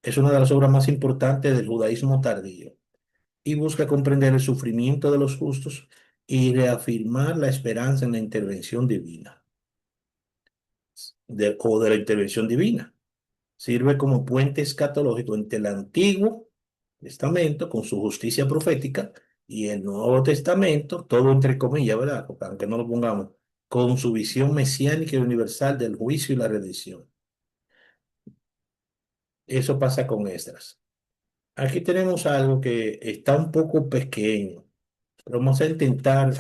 de las obras más importantes del judaísmo tardío. y busca comprender el sufrimiento de los justos y reafirmar la esperanza en la intervención divina, o de la intervención divina. Sirve como puente escatológico entre el Antiguo Testamento con su justicia profética y el Nuevo Testamento, todo entre comillas, ¿verdad? Porque aunque no lo pongamos, con su visión mesiánica y universal del juicio y la redención. Eso pasa con Esdras. Aquí tenemos algo que está un poco pequeño, pero vamos a intentar,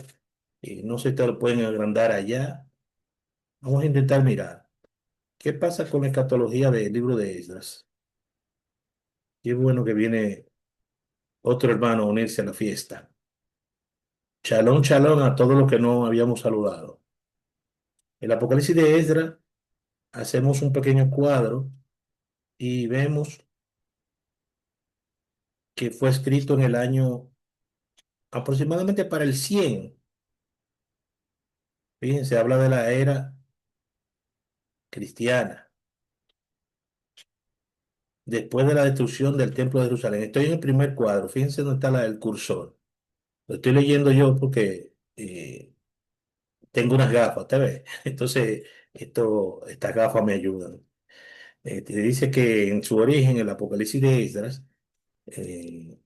no sé si te lo pueden agrandar allá, vamos a intentar mirar. ¿Qué pasa con la escatología del libro de Esdras? Qué bueno que viene otro hermano a unirse a la fiesta. Shalom, shalom a todos los que no habíamos saludado. El Apocalipsis de Esdras, hacemos un pequeño cuadro y vemos que fue escrito en el año aproximadamente para el 100. Fíjense, habla de la era cristiana, después de la destrucción del templo de Jerusalén. Estoy en el primer cuadro, fíjense dónde está el cursor. Lo estoy leyendo yo porque tengo unas gafas, ¿te ves? Entonces, estas gafas me ayudan. Te dice que en su origen, el Apocalipsis de Esdras, eh,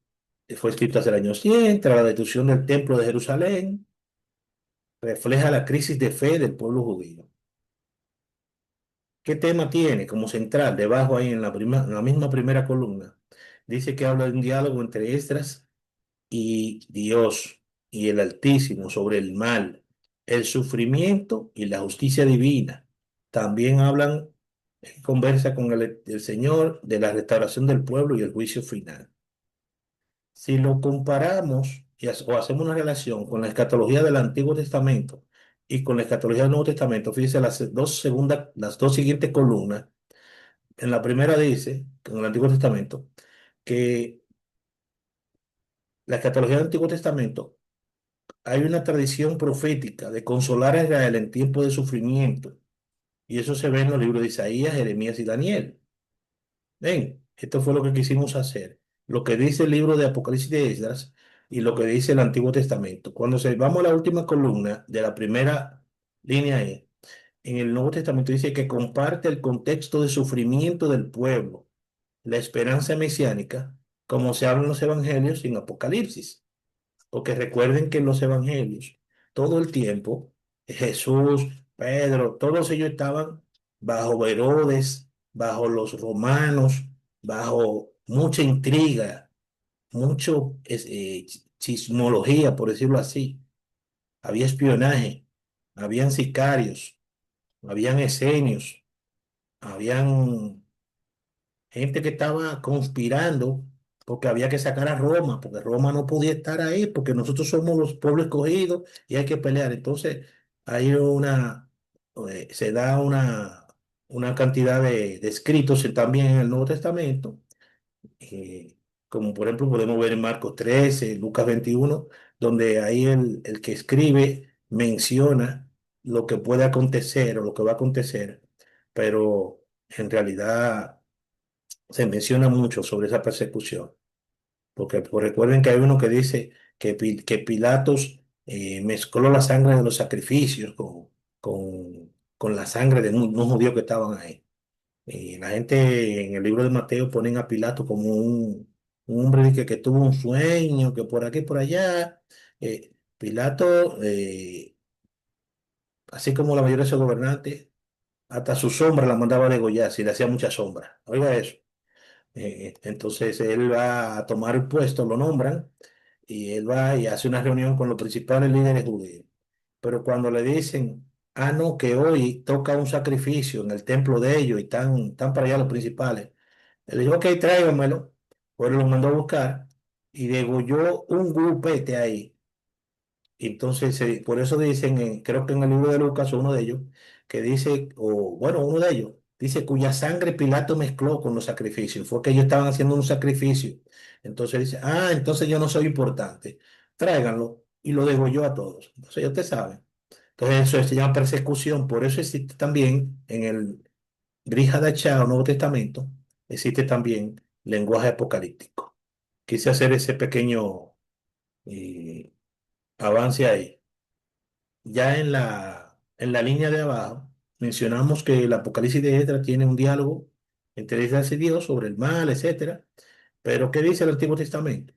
fue escrito hace el año 100, tras la destrucción del templo de Jerusalén, refleja la crisis de fe del pueblo judío. ¿Qué tema tiene como central? Debajo ahí en la misma primera columna, dice que habla de un diálogo entre Esdras y Dios y el Altísimo sobre el mal, el sufrimiento y la justicia divina. También conversa con el Señor de la restauración del pueblo y el juicio final. Si lo comparamos o hacemos una relación con la escatología del Antiguo Testamento y con la escatología del Nuevo Testamento, fíjense las dos siguientes columnas. En la primera dice, en el Antiguo Testamento, que la escatología del Antiguo Testamento hay una tradición profética de consolar a Israel en tiempo de sufrimiento. Y eso se ve en los libros de Isaías, Jeremías y Daniel. Ven, esto fue lo que quisimos hacer. Lo que dice el libro de Apocalipsis de Esdras y lo que dice el Antiguo Testamento. Cuando vamos a la última columna de la primera línea E, en el Nuevo Testamento dice que comparte el contexto de sufrimiento del pueblo, la esperanza mesiánica, como se habla en los evangelios y en Apocalipsis. Porque recuerden que en los evangelios, todo el tiempo, Jesús, Pedro, todos ellos estaban bajo Herodes, bajo los romanos, bajo mucha intriga, mucho chismología, por decirlo así. Había espionaje, habían sicarios, habían esenios, habían gente que estaba conspirando porque había que sacar a Roma, porque Roma no podía estar ahí, porque nosotros somos los pueblos escogidos y hay que pelear. Entonces, hay se da una cantidad de escritos también en el Nuevo Testamento, eh, como por ejemplo podemos ver en Marcos 13, Lucas 21, donde ahí el que escribe menciona lo que puede acontecer o lo que va a acontecer, pero en realidad se menciona mucho sobre esa persecución, porque pues, recuerden que hay uno que dice que Pilatos mezcló la sangre de los sacrificios con la sangre de unos judíos que estaban ahí. Y la gente en el libro de Mateo ponen a Pilato como un hombre que tuvo un sueño, que por aquí, por allá. Pilato, así como la mayoría de sus gobernantes, hasta su sombra la mandaba a degollar si le hacía mucha sombra. Oiga eso. Entonces él va a tomar el puesto, lo nombran, y él va y hace una reunión con los principales líderes judíos. Pero cuando le dicen, ah, no, que hoy toca un sacrificio en el templo de ellos y están para allá los principales, él dijo, ok, tráigamelo. Pues lo mandó a buscar y degolló un grupete ahí. Entonces, por eso dicen, creo que en el libro de Lucas, uno de ellos, que dice, o bueno, uno de ellos, dice, cuya sangre Pilato mezcló con los sacrificios. Fue que ellos estaban haciendo un sacrificio. Entonces dice, ah, entonces yo no soy importante. Tráiganlo. Y lo degolló a todos. Entonces ya ustedes saben. Entonces eso se llama persecución. Por eso existe también en el Brit Hadashah o Nuevo Testamento, existe también lenguaje apocalíptico. quise hacer ese pequeño eh, avance ahí. Ya en la línea de abajo mencionamos que el Apocalipsis de Esdras tiene un diálogo entre Esdras y Dios sobre el mal, etcétera. Pero ¿qué dice el Antiguo Testamento?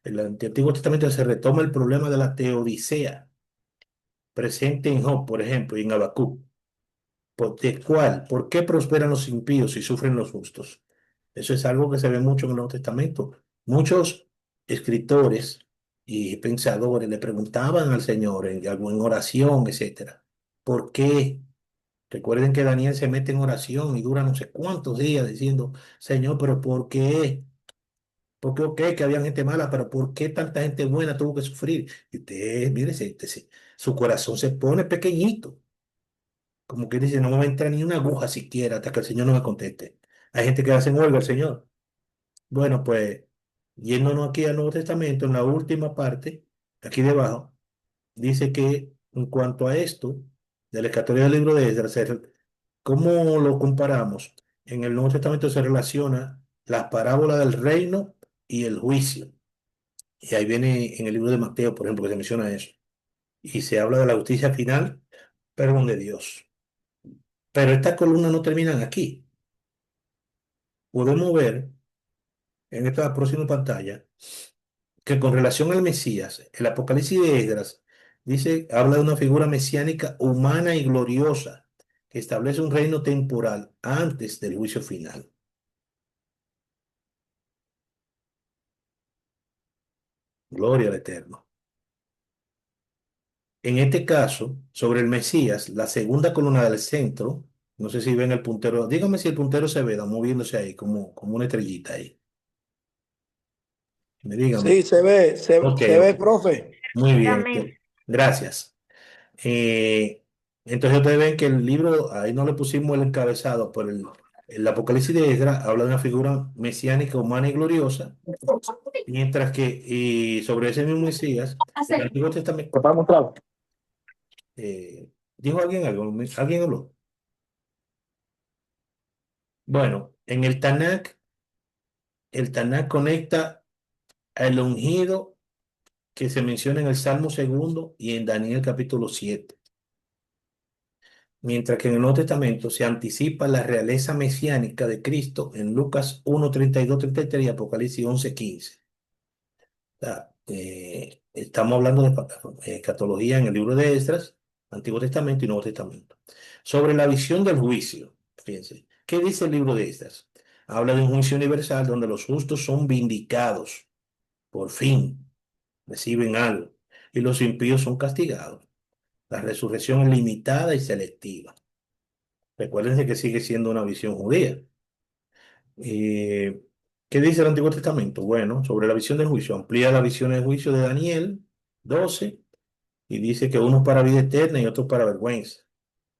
En el Antiguo Testamento se retoma el problema de la teodicea presente en Job, por ejemplo, y en Habacuc. ¿De cuál? ¿Por qué prosperan los impíos y sufren los justos? Eso es algo que se ve mucho en el Nuevo Testamento. Muchos escritores y pensadores le preguntaban al Señor en oración, etcétera, ¿por qué? Recuerden que Daniel se mete en oración y dura no sé cuántos días diciendo, Señor, pero ¿por qué? Porque, ok, que había gente mala, pero ¿por qué tanta gente buena tuvo que sufrir? Y usted, mire, su corazón se pone pequeñito, como que dice, no me va a entrar ni una aguja siquiera hasta que el Señor no me conteste. Hay gente que hace huelga al Señor. Bueno, pues, yéndonos aquí al Nuevo Testamento, en la última parte, aquí debajo, dice que en cuanto a esto, de la escatología del libro de Esdras, ¿cómo lo comparamos? En el Nuevo Testamento se relaciona la parábola del reino y el juicio. Y ahí viene en el libro de Mateo, por ejemplo, que se menciona eso. Y se habla de la justicia final, perdón de Dios. Pero estas columnas no terminan aquí. Podemos ver en esta próxima pantalla que con relación al Mesías, el Apocalipsis de Esdras dice, habla de una figura mesiánica humana y gloriosa que establece un reino temporal antes del juicio final. Gloria al Eterno. En este caso, sobre el Mesías, la segunda columna del centro, no sé si ven el puntero, dígame si el puntero se ve, moviéndose ahí como una estrellita ahí. Me dígame. Sí, Ok, se ok. ve, profe. Muy bien. Dígame, Gracias. Eh, entonces ustedes ven que el libro, ahí no le pusimos el encabezado, pero el Apocalipsis de Esdras habla de una figura mesiánica, humana y gloriosa, mientras que y sobre ese mismo Mesías, el Antiguo Testamento, ¿dijo alguien algo? ¿Alguien habló? Bueno, en el Tanakh conecta al ungido que se menciona en el Salmo segundo y en Daniel capítulo 7. Mientras que en el Nuevo Testamento se anticipa la realeza mesiánica de Cristo en Lucas 1, 32, 33 y Apocalipsis 11, 15. O sea, estamos hablando de escatología en el libro de Esdras, Antiguo Testamento y Nuevo Testamento. Sobre la visión del juicio, fíjense, ¿qué dice el libro de Esdras? Habla de un juicio universal donde los justos son vindicados, por fin reciben algo, y los impíos son castigados. La resurrección es limitada y selectiva. Recuérdense que sigue siendo una visión judía. Eh, ¿Qué dice el Antiguo Testamento? Bueno, sobre la visión del juicio, amplía la visión del juicio de Daniel 12 y dice que uno es para vida eterna y otro para vergüenza.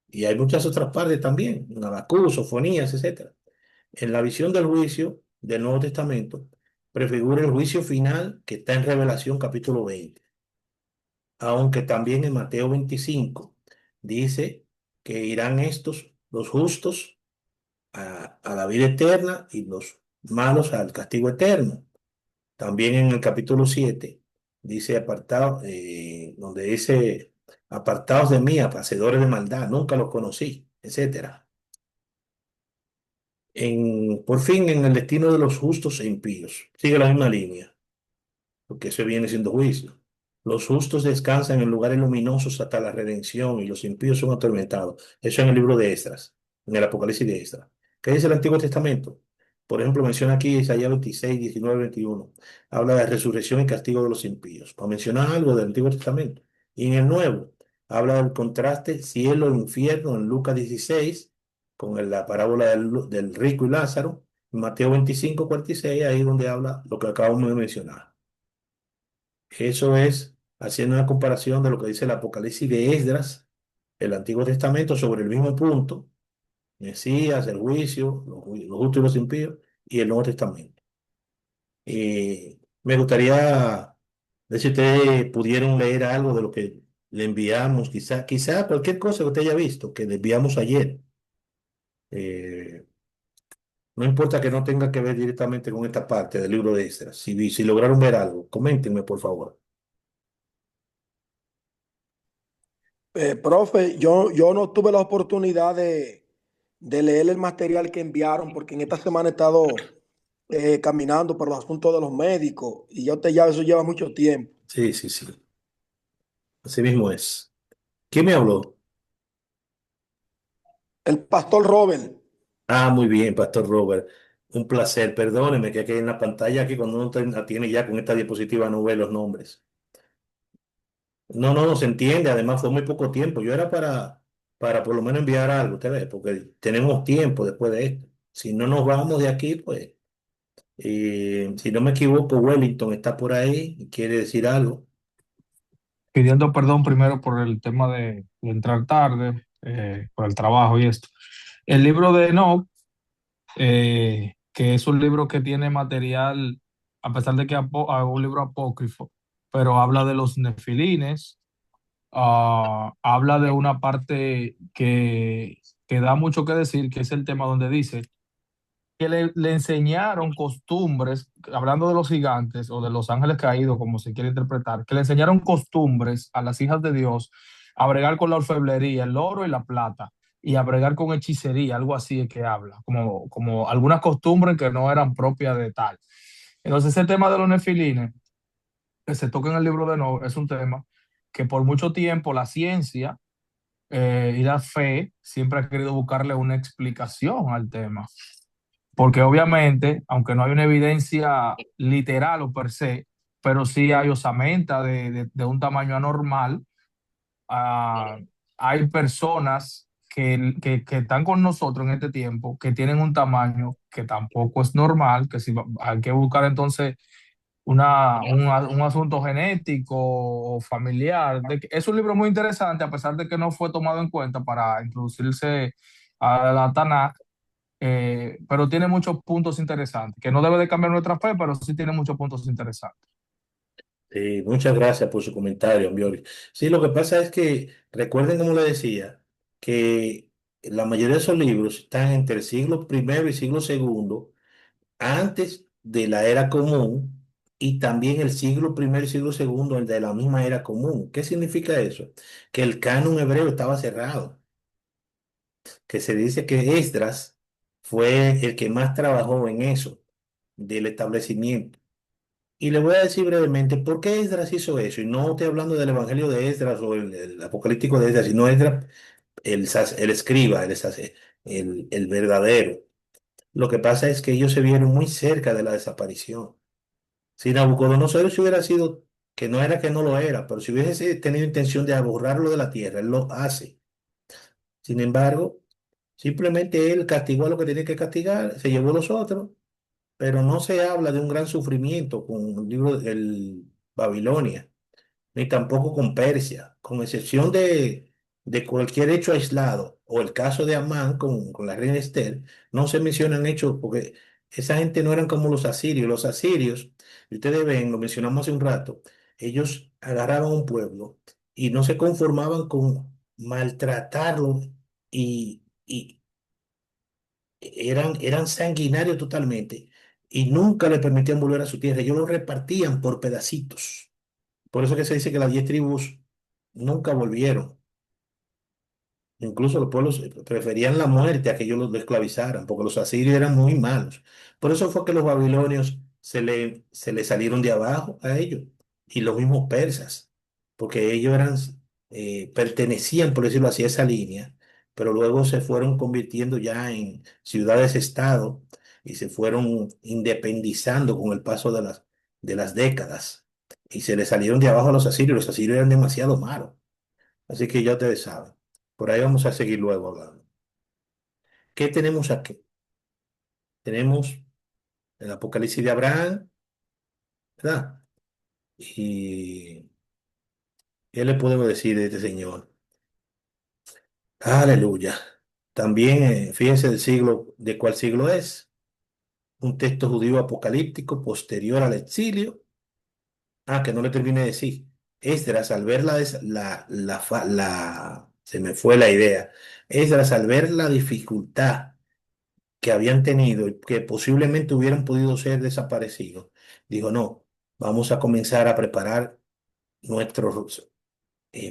Y hay muchas otras partes también, en Habacuc, Sofonías, etcétera. En la visión del juicio del Nuevo Testamento, prefigura el juicio final que está en Revelación capítulo 20, aunque también en Mateo 25 dice que irán estos, los justos, a la vida eterna y los malos al castigo eterno. También en el capítulo 7 dice apartado, donde dice apartados de mí, hacedores de maldad, nunca los conocí, etcétera. Por fin, en el destino de los justos e impíos. Sigue la misma línea, porque eso viene siendo juicio. Los justos descansan en lugares luminosos hasta la redención y los impíos son atormentados. Eso en el libro de Esdras, en el Apocalipsis de Esdras. ¿Qué dice el Antiguo Testamento? Por ejemplo, menciona aquí Isaías 26, 19, 21. Habla de resurrección y castigo de los impíos. Para mencionar algo del Antiguo Testamento. Y en el Nuevo, habla del contraste cielo-infierno en Lucas 16, con la parábola del rico y Lázaro. En Mateo 25, 46, ahí donde habla lo que acabamos de mencionar. Eso es haciendo una comparación de lo que dice el Apocalipsis de Esdras, el Antiguo Testamento, sobre el mismo punto, Mesías, el juicio, los justos y los impíos, y el Nuevo Testamento. Me gustaría ver si ustedes pudieron leer algo de lo que le enviamos, quizá cualquier cosa que usted haya visto, que le enviamos ayer. Eh, No importa que no tenga que ver directamente con esta parte del libro de Esdras. Si lograron ver algo, coméntenme, por favor. Profe, yo no tuve la oportunidad de leer el material que enviaron porque en esta semana he estado caminando por los asuntos de los médicos y ya eso lleva mucho tiempo. Sí, sí, sí. Así mismo es. ¿Quién me habló? El pastor Robert. Ah, muy bien, Pastor Robert. Un placer. Perdóneme que aquí en la pantalla, aquí cuando uno tiene ya con esta diapositiva, no ve los nombres. No, no, no se entiende. Además, fue muy poco tiempo. Yo era para por lo menos enviar algo, usted ve, porque tenemos tiempo después de esto. Si no nos vamos de aquí, pues, si no me equivoco, Wellington está por ahí y quiere decir algo. Pidiendo perdón primero por el tema de entrar tarde, por el trabajo y esto. El libro de Enoch, que es un libro que tiene material, a pesar de que es un libro apócrifo, pero habla de los nefilines, habla de una parte que da mucho que decir, que es el tema donde dice que le enseñaron costumbres, hablando de los gigantes o de los ángeles caídos, como se quiere interpretar, que le enseñaron costumbres a las hijas de Dios a bregar con la orfebrería, el oro y la plata, y a bregar con hechicería, algo así es que habla, como algunas costumbres que no eran propias de tal. Entonces, ese tema de los nefilines, que se toca en el libro de Enoch, es un tema que por mucho tiempo la ciencia y la fe siempre ha querido buscarle una explicación al tema. Porque obviamente, aunque no hay una evidencia literal o per se, pero sí hay osamenta de un tamaño anormal. ah, Hay personas que están con nosotros en este tiempo que tienen un tamaño que tampoco es normal, que si hay que buscar entonces un asunto genético o familiar. Es un libro muy interesante, a pesar de que no fue tomado en cuenta para introducirse a la Tanakh, pero tiene muchos puntos interesantes, que no debe de cambiar nuestra fe, pero sí tiene muchos puntos interesantes. Muchas gracias por su comentario, Ambiori. Sí, lo que pasa es que, recuerden como le decía, que la mayoría de esos libros están entre el siglo primero y siglo segundo, antes de la era común, y también el siglo primero y siglo segundo, el de la misma era común. ¿Qué significa eso? Que el canon hebreo estaba cerrado, que se dice que Esdras fue el que más trabajó en eso, del establecimiento. Y le voy a decir brevemente por qué Esdras hizo eso. Y no estoy hablando del Evangelio de Esdras o el Apocalíptico de Esdras, sino Esdras, el escriba, el verdadero. Lo que pasa es que ellos se vieron muy cerca de la desaparición. Si Nabucodonosor si hubiera sido, que no era que no lo era, pero si hubiese tenido intención de borrarlo de la tierra, él lo hace. Sin embargo, simplemente él castigó a lo que tenía que castigar, se llevó a los otros, pero no se habla de un gran sufrimiento con el libro del Babilonia, ni tampoco con Persia, con excepción de cualquier hecho aislado, o el caso de Amán con la reina Esther, no se mencionan hechos porque esa gente no eran como los asirios. Los asirios, y ustedes ven, lo mencionamos hace un rato, ellos agarraban un pueblo y no se conformaban con maltratarlo y eran sanguinarios totalmente y nunca le permitían volver a su tierra. Ellos lo repartían por pedacitos. Por eso que se dice que las 10 tribus nunca volvieron. Incluso los pueblos preferían la muerte a que ellos los esclavizaran, porque los asirios eran muy malos. Por eso fue que los babilonios se le salieron de abajo a ellos, y los mismos persas, porque ellos pertenecían, por decirlo así, a esa línea, pero luego se fueron convirtiendo ya en ciudades-estado y se fueron independizando con el paso de las décadas. Y se le salieron de abajo a los asirios. Los asirios eran demasiado malos. Así que ya ustedes saben. Por ahí vamos a seguir luego hablando. ¿Qué tenemos aquí? Tenemos el Apocalipsis de Abraham, ¿verdad? ¿Y qué le podemos decir de este señor? Aleluya. También, fíjense del siglo, ¿de cuál siglo es? Un texto judío apocalíptico posterior al exilio. Ah, que no le terminé de decir. Esdras, al ver se me fue la idea. Esdras, al ver la dificultad que habían tenido y que posiblemente hubieran podido ser desaparecidos, dijo, no, vamos a comenzar a preparar nuestro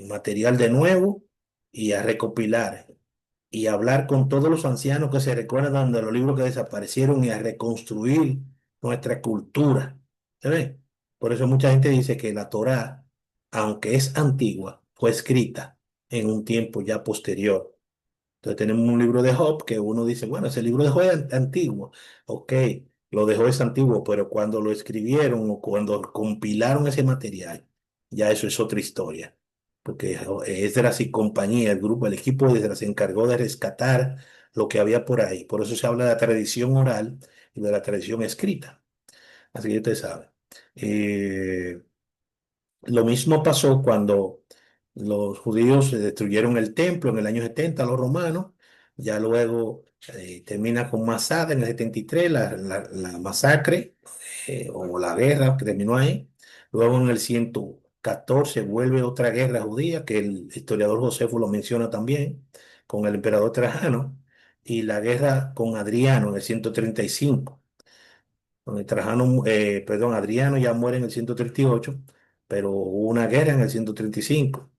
material de nuevo y a recopilar y hablar con todos los ancianos que se recuerdan de los libros que desaparecieron y a reconstruir nuestra cultura. ¿Se ve? Por eso mucha gente dice que la Torá, aunque es antigua, fue escrita en un tiempo ya posterior. Entonces tenemos un libro de Job que uno dice, bueno, ese libro de Job es antiguo. Ok, lo de Job es antiguo, pero cuando lo escribieron o cuando compilaron ese material, ya eso es otra historia. Porque Esdras y compañía, el grupo, el equipo de Esdras se encargó de rescatar lo que había por ahí. Por eso se habla de la tradición oral y de la tradición escrita. Así que usted sabe. Eh, lo mismo pasó cuando los judíos destruyeron el templo en el año 70, los romanos. Ya luego termina con Masada en el 73, la masacre o la guerra que terminó ahí. Luego en el 114 vuelve otra guerra judía, que el historiador Josefo lo menciona también, con el emperador Trajano, y la guerra con Adriano en el 135 donde Trajano, perdón, Adriano ya muere en el 138, pero hubo una guerra en el 135.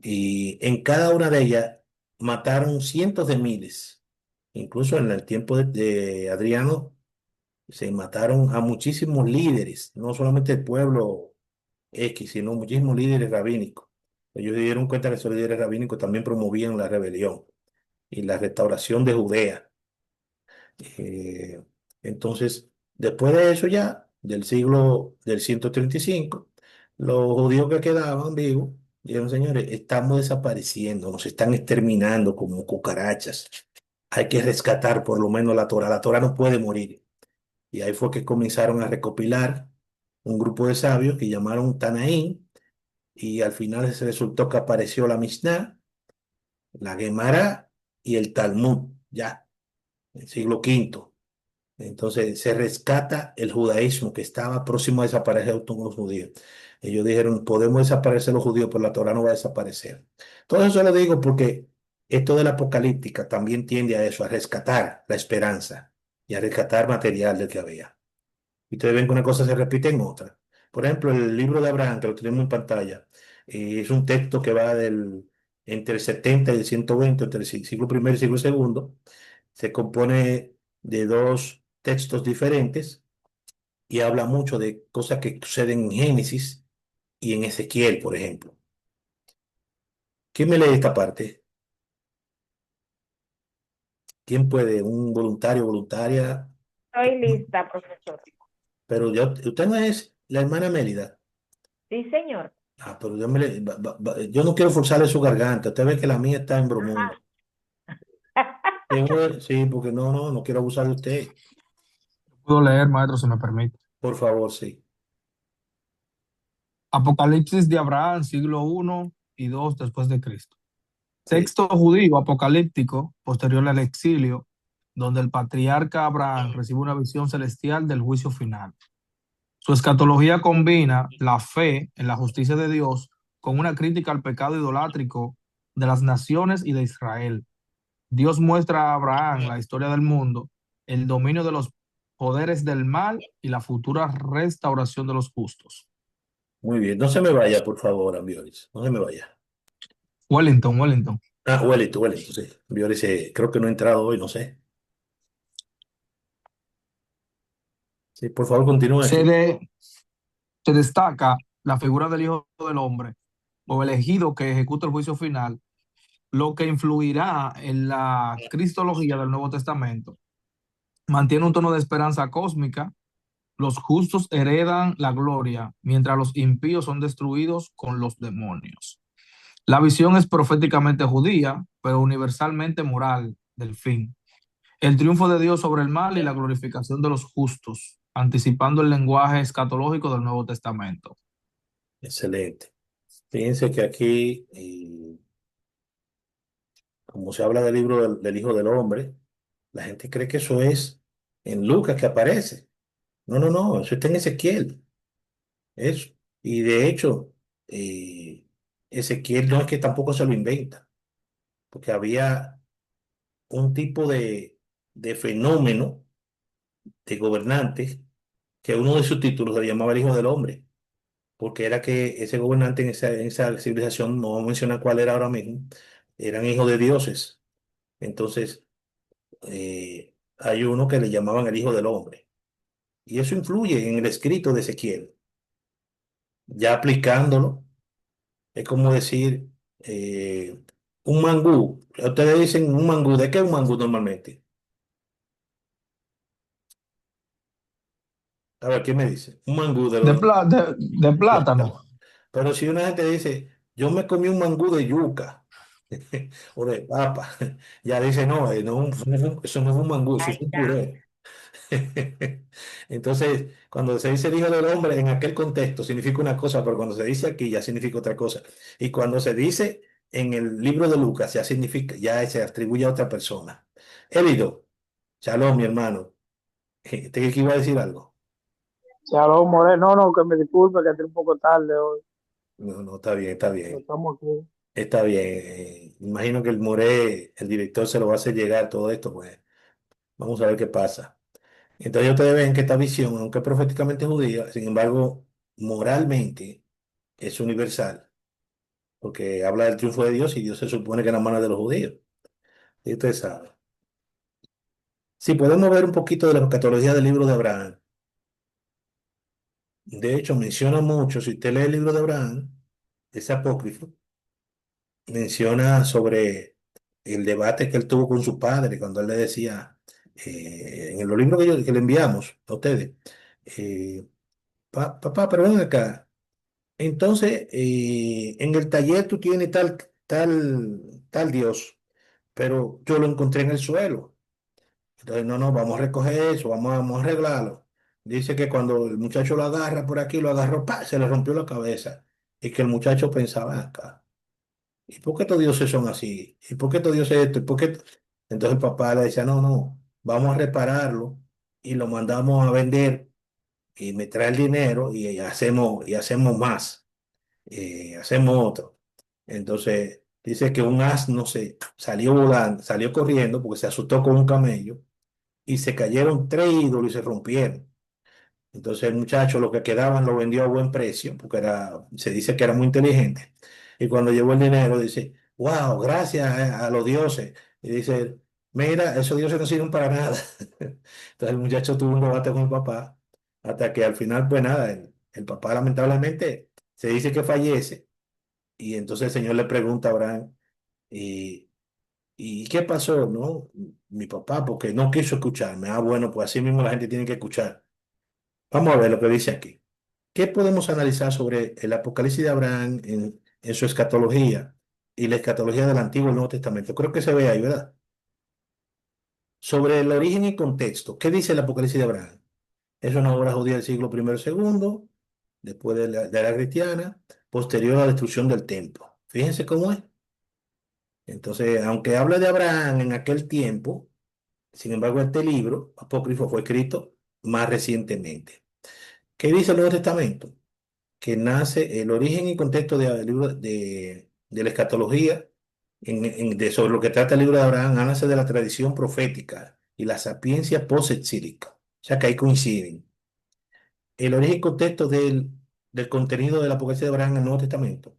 Y en cada una de ellas mataron cientos de miles. Incluso en el tiempo de Adriano se mataron a muchísimos líderes, no solamente el pueblo X, sino muchísimos líderes rabínicos. Ellos se dieron cuenta que esos líderes rabínicos también promovían la rebelión y la restauración de Judea. Eh, entonces, después de eso ya, del siglo del 135, los judíos que quedaban vivos dijeron, señores, estamos desapareciendo, nos están exterminando como cucarachas. Hay que rescatar por lo menos la Torah. La Torah no puede morir. Y ahí fue que comenzaron a recopilar un grupo de sabios que llamaron Tanaín, y al final se resultó que apareció la Mishnah, la Gemara y el Talmud, ya, en el siglo quinto. Entonces se rescata el judaísmo que estaba próximo a desaparecer con los judíos. Ellos dijeron, podemos desaparecer los judíos, pero la Torah no va a desaparecer. Todo eso lo digo porque esto de la apocalíptica también tiende a eso, a rescatar la esperanza y a rescatar material del que había. Y ustedes ven que una cosa se repite en otra. Por ejemplo, el libro de Abraham, que lo tenemos en pantalla, es un texto que va entre el 70 y el 120, entre el siglo primero y el siglo segundo. Se compone de dos textos diferentes y habla mucho de cosas que suceden en Génesis y en Ezequiel, por ejemplo. ¿Quién me lee esta parte? ¿Quién puede? Un voluntario, voluntaria. Estoy lista, profesor. Pero usted no es la hermana Mélida. Sí, señor. Ah, pero yo no quiero forzarle su garganta. Usted ve que la mía está en bromuro. Ajá. Sí, porque no quiero abusar de usted. Puedo leer, maestro, si me permite. Por favor, sí. Apocalipsis de Abraham, siglo I y II después de Cristo. Sí. Texto judío apocalíptico posterior al exilio, donde el patriarca Abraham recibe una visión celestial del juicio final. Su escatología combina la fe en la justicia de Dios con una crítica al pecado idolátrico de las naciones y de Israel. Dios muestra a Abraham la historia del mundo, el dominio de los poderes del mal y la futura restauración de los justos. Muy bien. No se me vaya, por favor, Ambioris. No se me vaya. Wellington, Wellington. Ah, Wellington, sí. Ambioris creo que no ha entrado hoy, no sé. Sí, por favor, continúe Se, aquí. de- Se destaca la figura del Hijo del Hombre o elegido que ejecuta el juicio final, lo que influirá en la cristología del Nuevo Testamento. Mantiene un tono de esperanza cósmica. Los justos heredan la gloria, mientras los impíos son destruidos con los demonios. La visión es proféticamente judía, pero universalmente moral del fin. El triunfo de Dios sobre el mal y la glorificación de los justos, anticipando el lenguaje escatológico del Nuevo Testamento. Excelente. Fíjense que aquí, como se habla del libro del Hijo del Hombre, la gente cree que eso es en Lucas que aparece. No, eso está en Ezequiel. Eso. Y de hecho, Ezequiel no es que tampoco se lo inventa, porque había un tipo de fenómeno de gobernante que uno de sus títulos le llamaba el Hijo del Hombre, porque era que ese gobernante en esa civilización, no menciona cuál era ahora mismo, eran hijos de dioses. Entonces, hay uno que le llamaban el Hijo del Hombre. Y eso influye en el escrito de Ezequiel. Ya aplicándolo, es como decir un mangú. Ustedes dicen un mangú. ¿De qué es un mangú normalmente? A ver, ¿quién me dice? Un mangú de los De plátano. plátanos. Pero si una gente dice, yo me comí un mangú de yuca o de papa, ya dice, no, eso no es un mangú, eso Ahí es un está. puré. Entonces, cuando se dice el Hijo del Hombre en aquel contexto significa una cosa, pero cuando se dice aquí ya significa otra cosa. Y cuando se dice en el libro de Lucas ya significa, ya se atribuye a otra persona. Élido, shalom, mi hermano. ¿Te que iba a decir algo? Shalom Moreno, no, que me disculpe que entré un poco tarde hoy, No, no, está bien, está pero bien. estamos aquí. Está bien. Imagino que el More, el director, se lo va a hacer llegar todo esto, pues vamos a ver qué pasa. Entonces ustedes ven que esta visión, aunque es proféticamente judía, sin embargo, moralmente es universal, porque habla del triunfo de Dios y Dios se supone que en las manos de los judíos. Y ustedes saben. Si podemos ver un poquito de la escatología del libro de Abraham. De hecho, menciona mucho, si usted lee el libro de Abraham, es apócrifo, menciona sobre el debate que él tuvo con su padre cuando él le decía, en los libros que le enviamos a ustedes, eh, papá, pero ven acá. Entonces, en el taller tú tienes tal Dios, pero yo lo encontré en el suelo. Entonces, no, no, vamos a recoger eso, vamos a arreglarlo. Dice que cuando el muchacho lo agarra por aquí, lo agarró, ¡pa! Se le rompió la cabeza. Y que el muchacho pensaba acá. ¿Y por qué estos dioses son así? ¿Y por qué estos dioses esto? ¿Y por qué? Entonces el papá le decía, no, no, vamos a repararlo y lo mandamos a vender y me trae el dinero y hacemos más, hacemos otro. Entonces dice que un asno se salió volando, salió corriendo porque se asustó con un camello y se cayeron tres ídolos y se rompieron. Entonces el muchacho lo que quedaban lo vendió a buen precio, porque se dice que era muy inteligente. Y cuando llegó el dinero dice, wow, gracias a los dioses. Y dice, mira, esos dioses no sirven para nada. Entonces el muchacho tuvo un debate con el papá, hasta que al final, pues nada, el papá lamentablemente se dice que fallece. Y entonces el Señor le pregunta a Abraham, ¿y, y qué pasó? No, mi papá, porque no quiso escucharme. Ah, bueno, pues así mismo la gente tiene que escuchar. Vamos a ver lo que dice aquí. ¿Qué podemos analizar sobre el Apocalipsis de Abraham en su escatología y la escatología del Antiguo y Nuevo Testamento? Creo que se ve ahí, ¿verdad? Sobre el origen y contexto. ¿Qué dice el Apocalipsis de Abraham? Es una obra judía del siglo primero segundo, después de la cristiana, posterior a la destrucción del templo. Fíjense cómo es. Entonces, aunque habla de Abraham en aquel tiempo, sin embargo, este libro apócrifo fue escrito más recientemente. ¿Qué dice el Nuevo Testamento? Que nace el origen y contexto del libro de la escatología, sobre lo que trata el libro de Abraham, nace de la tradición profética y la sapiencia post-exílica. O sea que ahí coinciden. El origen y contexto del contenido del Apocalipsis de Abraham en el Nuevo Testamento.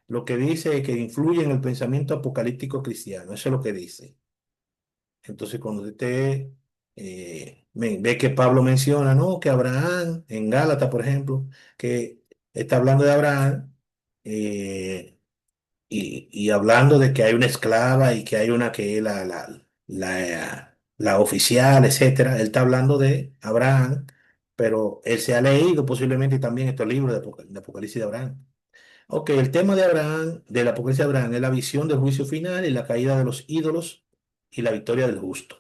Lo que dice es que influye en el pensamiento apocalíptico cristiano. Eso es lo que dice. Entonces, cuando usted ve que Pablo menciona, ¿no? Que Abraham, en Gálatas, por ejemplo, que está hablando de Abraham eh, y hablando de que hay una esclava y que hay una que es la oficial, etcétera. Él está hablando de Abraham, pero él se ha leído posiblemente también estos libros de Apocalipsis de Abraham. Ok, el tema de Abraham, del Apocalipsis de Abraham, es la visión del juicio final y la caída de los ídolos y la victoria del justo.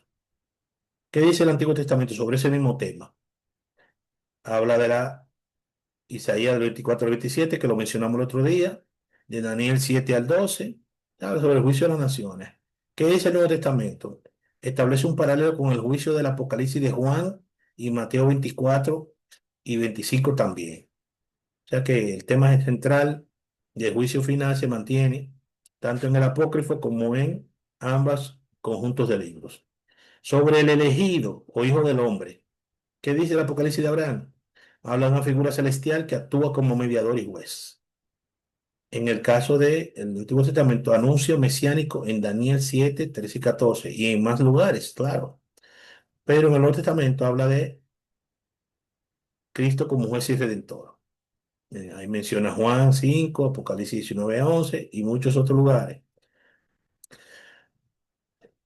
¿Qué dice el Antiguo Testamento sobre ese mismo tema? Habla de la Isaías 24 al 27, que lo mencionamos el otro día, de Daniel 7 al 12, habla sobre el juicio de las naciones. ¿Qué dice el Nuevo Testamento? Establece un paralelo con el juicio del Apocalipsis de Juan y Mateo 24 y 25 también. O sea que el tema central del juicio final se mantiene tanto en el apócrifo como en ambos conjuntos de libros. Sobre el elegido o hijo del hombre. ¿Qué dice el Apocalipsis de Abraham? Habla de una figura celestial que actúa como mediador y juez. En el caso del Antiguo Testamento, anuncio mesiánico en Daniel 7, 13 y 14, y en más lugares, claro. Pero en el Nuevo Testamento habla de Cristo como juez y redentor. Ahí menciona Juan 5, Apocalipsis 19, 11 y muchos otros lugares.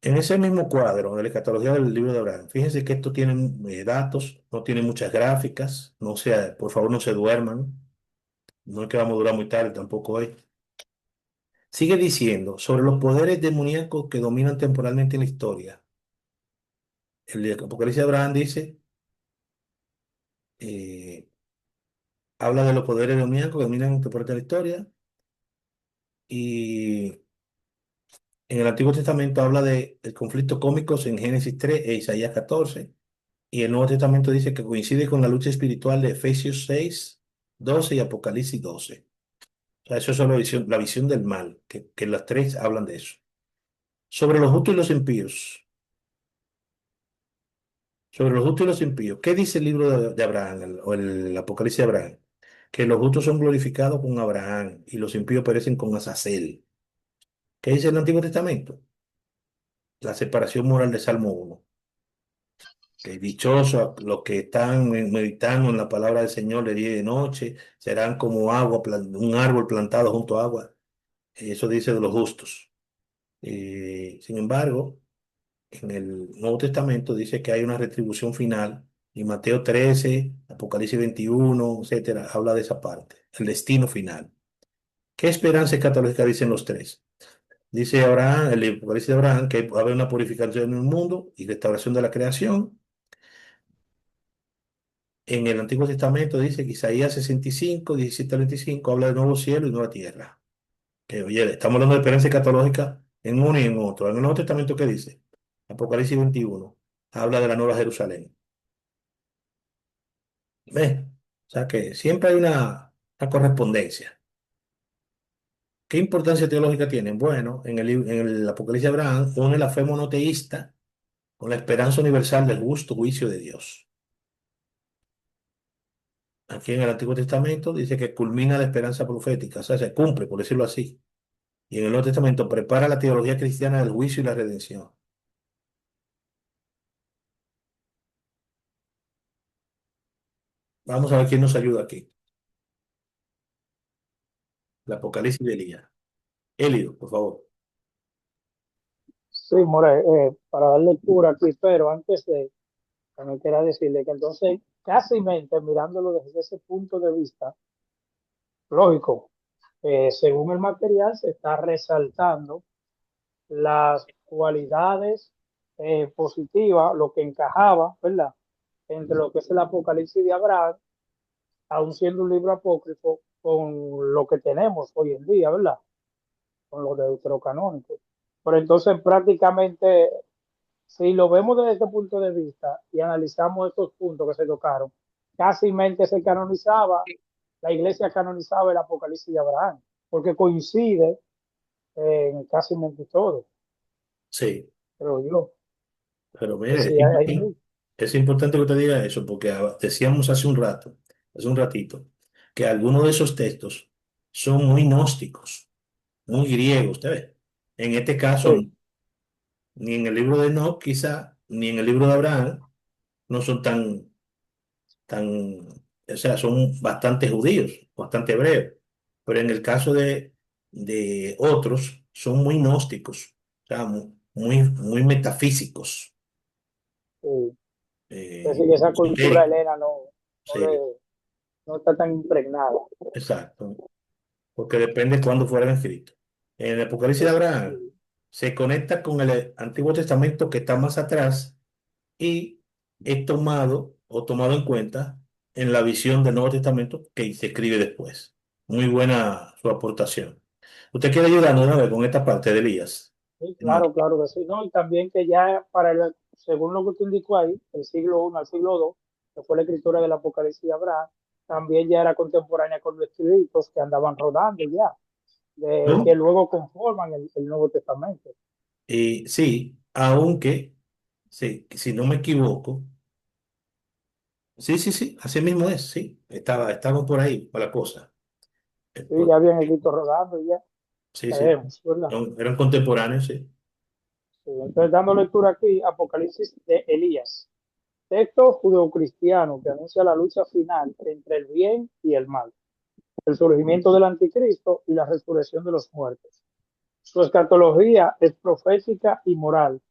En ese mismo cuadro, de la escatología del libro de Abraham, fíjense que esto tiene datos, no tiene muchas gráficas, no sea, por favor no se duerman, no es que vamos a durar muy tarde tampoco hoy. Sigue diciendo sobre los poderes demoníacos que dominan temporalmente en la historia. El Apocalipsis de Abraham dice, eh, habla de los poderes demoníacos que dominan temporalmente en la historia y en el Antiguo Testamento habla de el conflicto cómicos en Génesis 3 e Isaías 14. Y el Nuevo Testamento dice que coincide con la lucha espiritual de Efesios 6, 12 y Apocalipsis 12. O sea, eso es la visión del mal, que las tres hablan de eso. Sobre los justos y los impíos. Sobre los justos y los impíos. ¿Qué dice el libro de Abraham o el Apocalipsis de Abraham? Que los justos son glorificados con Abraham y los impíos perecen con Azazel. ¿Qué dice el Antiguo Testamento? La separación moral de Salmo 1. Que dichosos los que están meditando en la palabra del Señor de día y de noche, serán como agua, un árbol plantado junto a agua. Eso dice de los justos. Sin embargo, en el Nuevo Testamento dice que hay una retribución final. Y Mateo 13, Apocalipsis 21, etcétera, habla de esa parte, el destino final. ¿Qué esperanza escatológica dicen los tres? Dice Abraham, el Apocalipsis de Abraham, que va a haber una purificación en el mundo y restauración de la creación. En el Antiguo Testamento dice que Isaías 65, 17 al 25 habla de nuevo cielo y nueva tierra. Que, oye, estamos hablando de experiencia escatológica en uno y en otro. En el Nuevo Testamento, ¿qué dice? Apocalipsis 21 habla de la nueva Jerusalén. ¿Ves? O sea que siempre hay una correspondencia. ¿Qué importancia teológica tienen? Bueno, en el Apocalipsis de Abraham une la fe monoteísta con la esperanza universal del justo juicio de Dios. Aquí en el Antiguo Testamento dice que culmina la esperanza profética, o sea, se cumple, por decirlo así. Y en el Nuevo Testamento prepara la teología cristiana del juicio y la redención. Vamos a ver quién nos ayuda aquí. El Apocalipsis de Elías. Elio, por favor. Sí, More, para dar lectura aquí, pero antes de, también quería decirle que entonces, casi mente, mirándolo desde ese punto de vista, lógico, según el material se está resaltando las cualidades positivas, lo que encajaba, ¿verdad? Entre lo que es el Apocalipsis de Abraham, aun siendo un libro apócrifo, con lo que tenemos hoy en día, ¿verdad? Con lo deuterocanónico. Pero entonces prácticamente, si lo vemos desde este punto de vista y analizamos estos puntos que se tocaron, casi mente se canonizaba, la iglesia canonizaba el Apocalipsis de Abraham, porque coincide en casi mente todo, Sí, creo yo. pero Que mire, sí, hay es importante que usted diga eso, porque decíamos hace un ratito, que algunos de esos textos son muy gnósticos, muy griegos, usted ve. En este caso, sí, ni en el libro de Enoch, quizá, ni en el libro de Abraham, no son tan, o sea, son bastante judíos, bastante hebreos, pero en el caso de otros, son muy gnósticos, o sea, muy metafísicos, sí. Es decir, que esa cultura esotéricos, helena sí, no está tan impregnada. exacto, porque depende de cuándo fueran escritos. En el Apocalipsis de Abraham Sí, se conecta con el Antiguo Testamento que está más atrás y es tomado en cuenta en la visión del Nuevo Testamento que se escribe después. Muy buena su aportación. ¿Usted quiere ayudarnos de una vez con esta parte de Elías? sí, Hermano. claro, claro que sí, ¿no? Y también que ya según lo que usted indicó ahí, el siglo I al siglo II, que fue la escritura del Apocalipsis de Abraham, también ya era contemporánea con los escritos que andaban rodando ya, que ¿No? luego conforman el Nuevo Testamento. Y sí, aunque Sí, si no me equivoco. Sí, sí, sí, así mismo es, sí. Estaban por ahí, por la cosa. Sí, ya habían escrito rodando y ya Sí, sí. sabemos, ¿verdad? Eran contemporáneos, sí. Sí, entonces, dando lectura aquí, Apocalipsis de Elías, texto judeocristiano que anuncia la lucha final entre el bien y el mal, el surgimiento del anticristo y la resurrección de los muertos. Su escatología es profética y moral,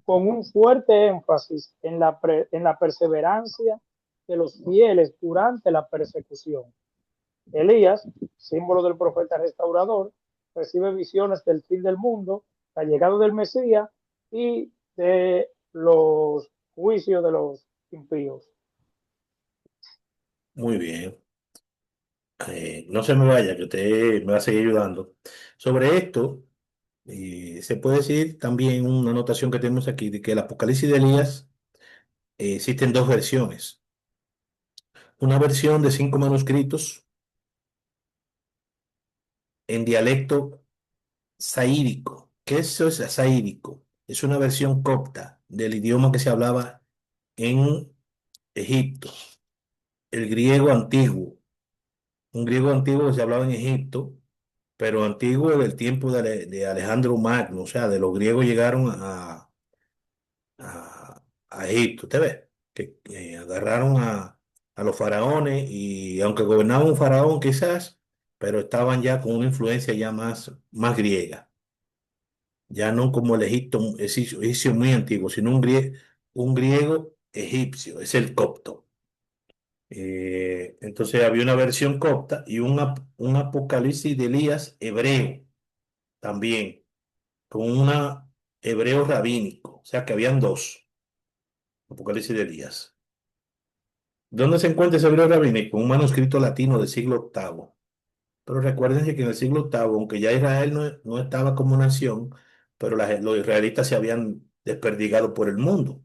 con un fuerte énfasis en la perseverancia de los fieles durante la persecución. Elías, símbolo del profeta restaurador, recibe visiones del fin del mundo, la llegada del Mesías y de los juicios de los impíos. Muy bien. No se me vaya, que usted me va a seguir ayudando. Sobre esto, se puede decir también una anotación que tenemos aquí, de que el Apocalipsis de Elías existen dos versiones. Una versión de 5 manuscritos en dialecto saídico. ¿Qué eso es saídico? Es una versión copta del idioma que se hablaba en Egipto, el griego antiguo, un griego antiguo que se hablaba en Egipto, pero antiguo del tiempo de Alejandro Magno, o sea, de los griegos llegaron a Egipto, ¿usted ve? Que agarraron a los faraones y aunque gobernaba un faraón quizás, pero estaban ya con una influencia ya más griega, ya no como el Egipto egipcio muy antiguo, sino un griego egipcio, es el copto. Entonces había una versión copta y un Apocalipsis de Elías hebreo también, con una hebreo rabínico, o sea que habían dos Apocalipsis de Elías. ¿Dónde se encuentra ese hebreo rabínico? Un manuscrito latino del siglo octavo. Pero recuérdense que en el siglo octavo, aunque ya Israel no estaba como nación, pero los israelitas se habían desperdigado por el mundo.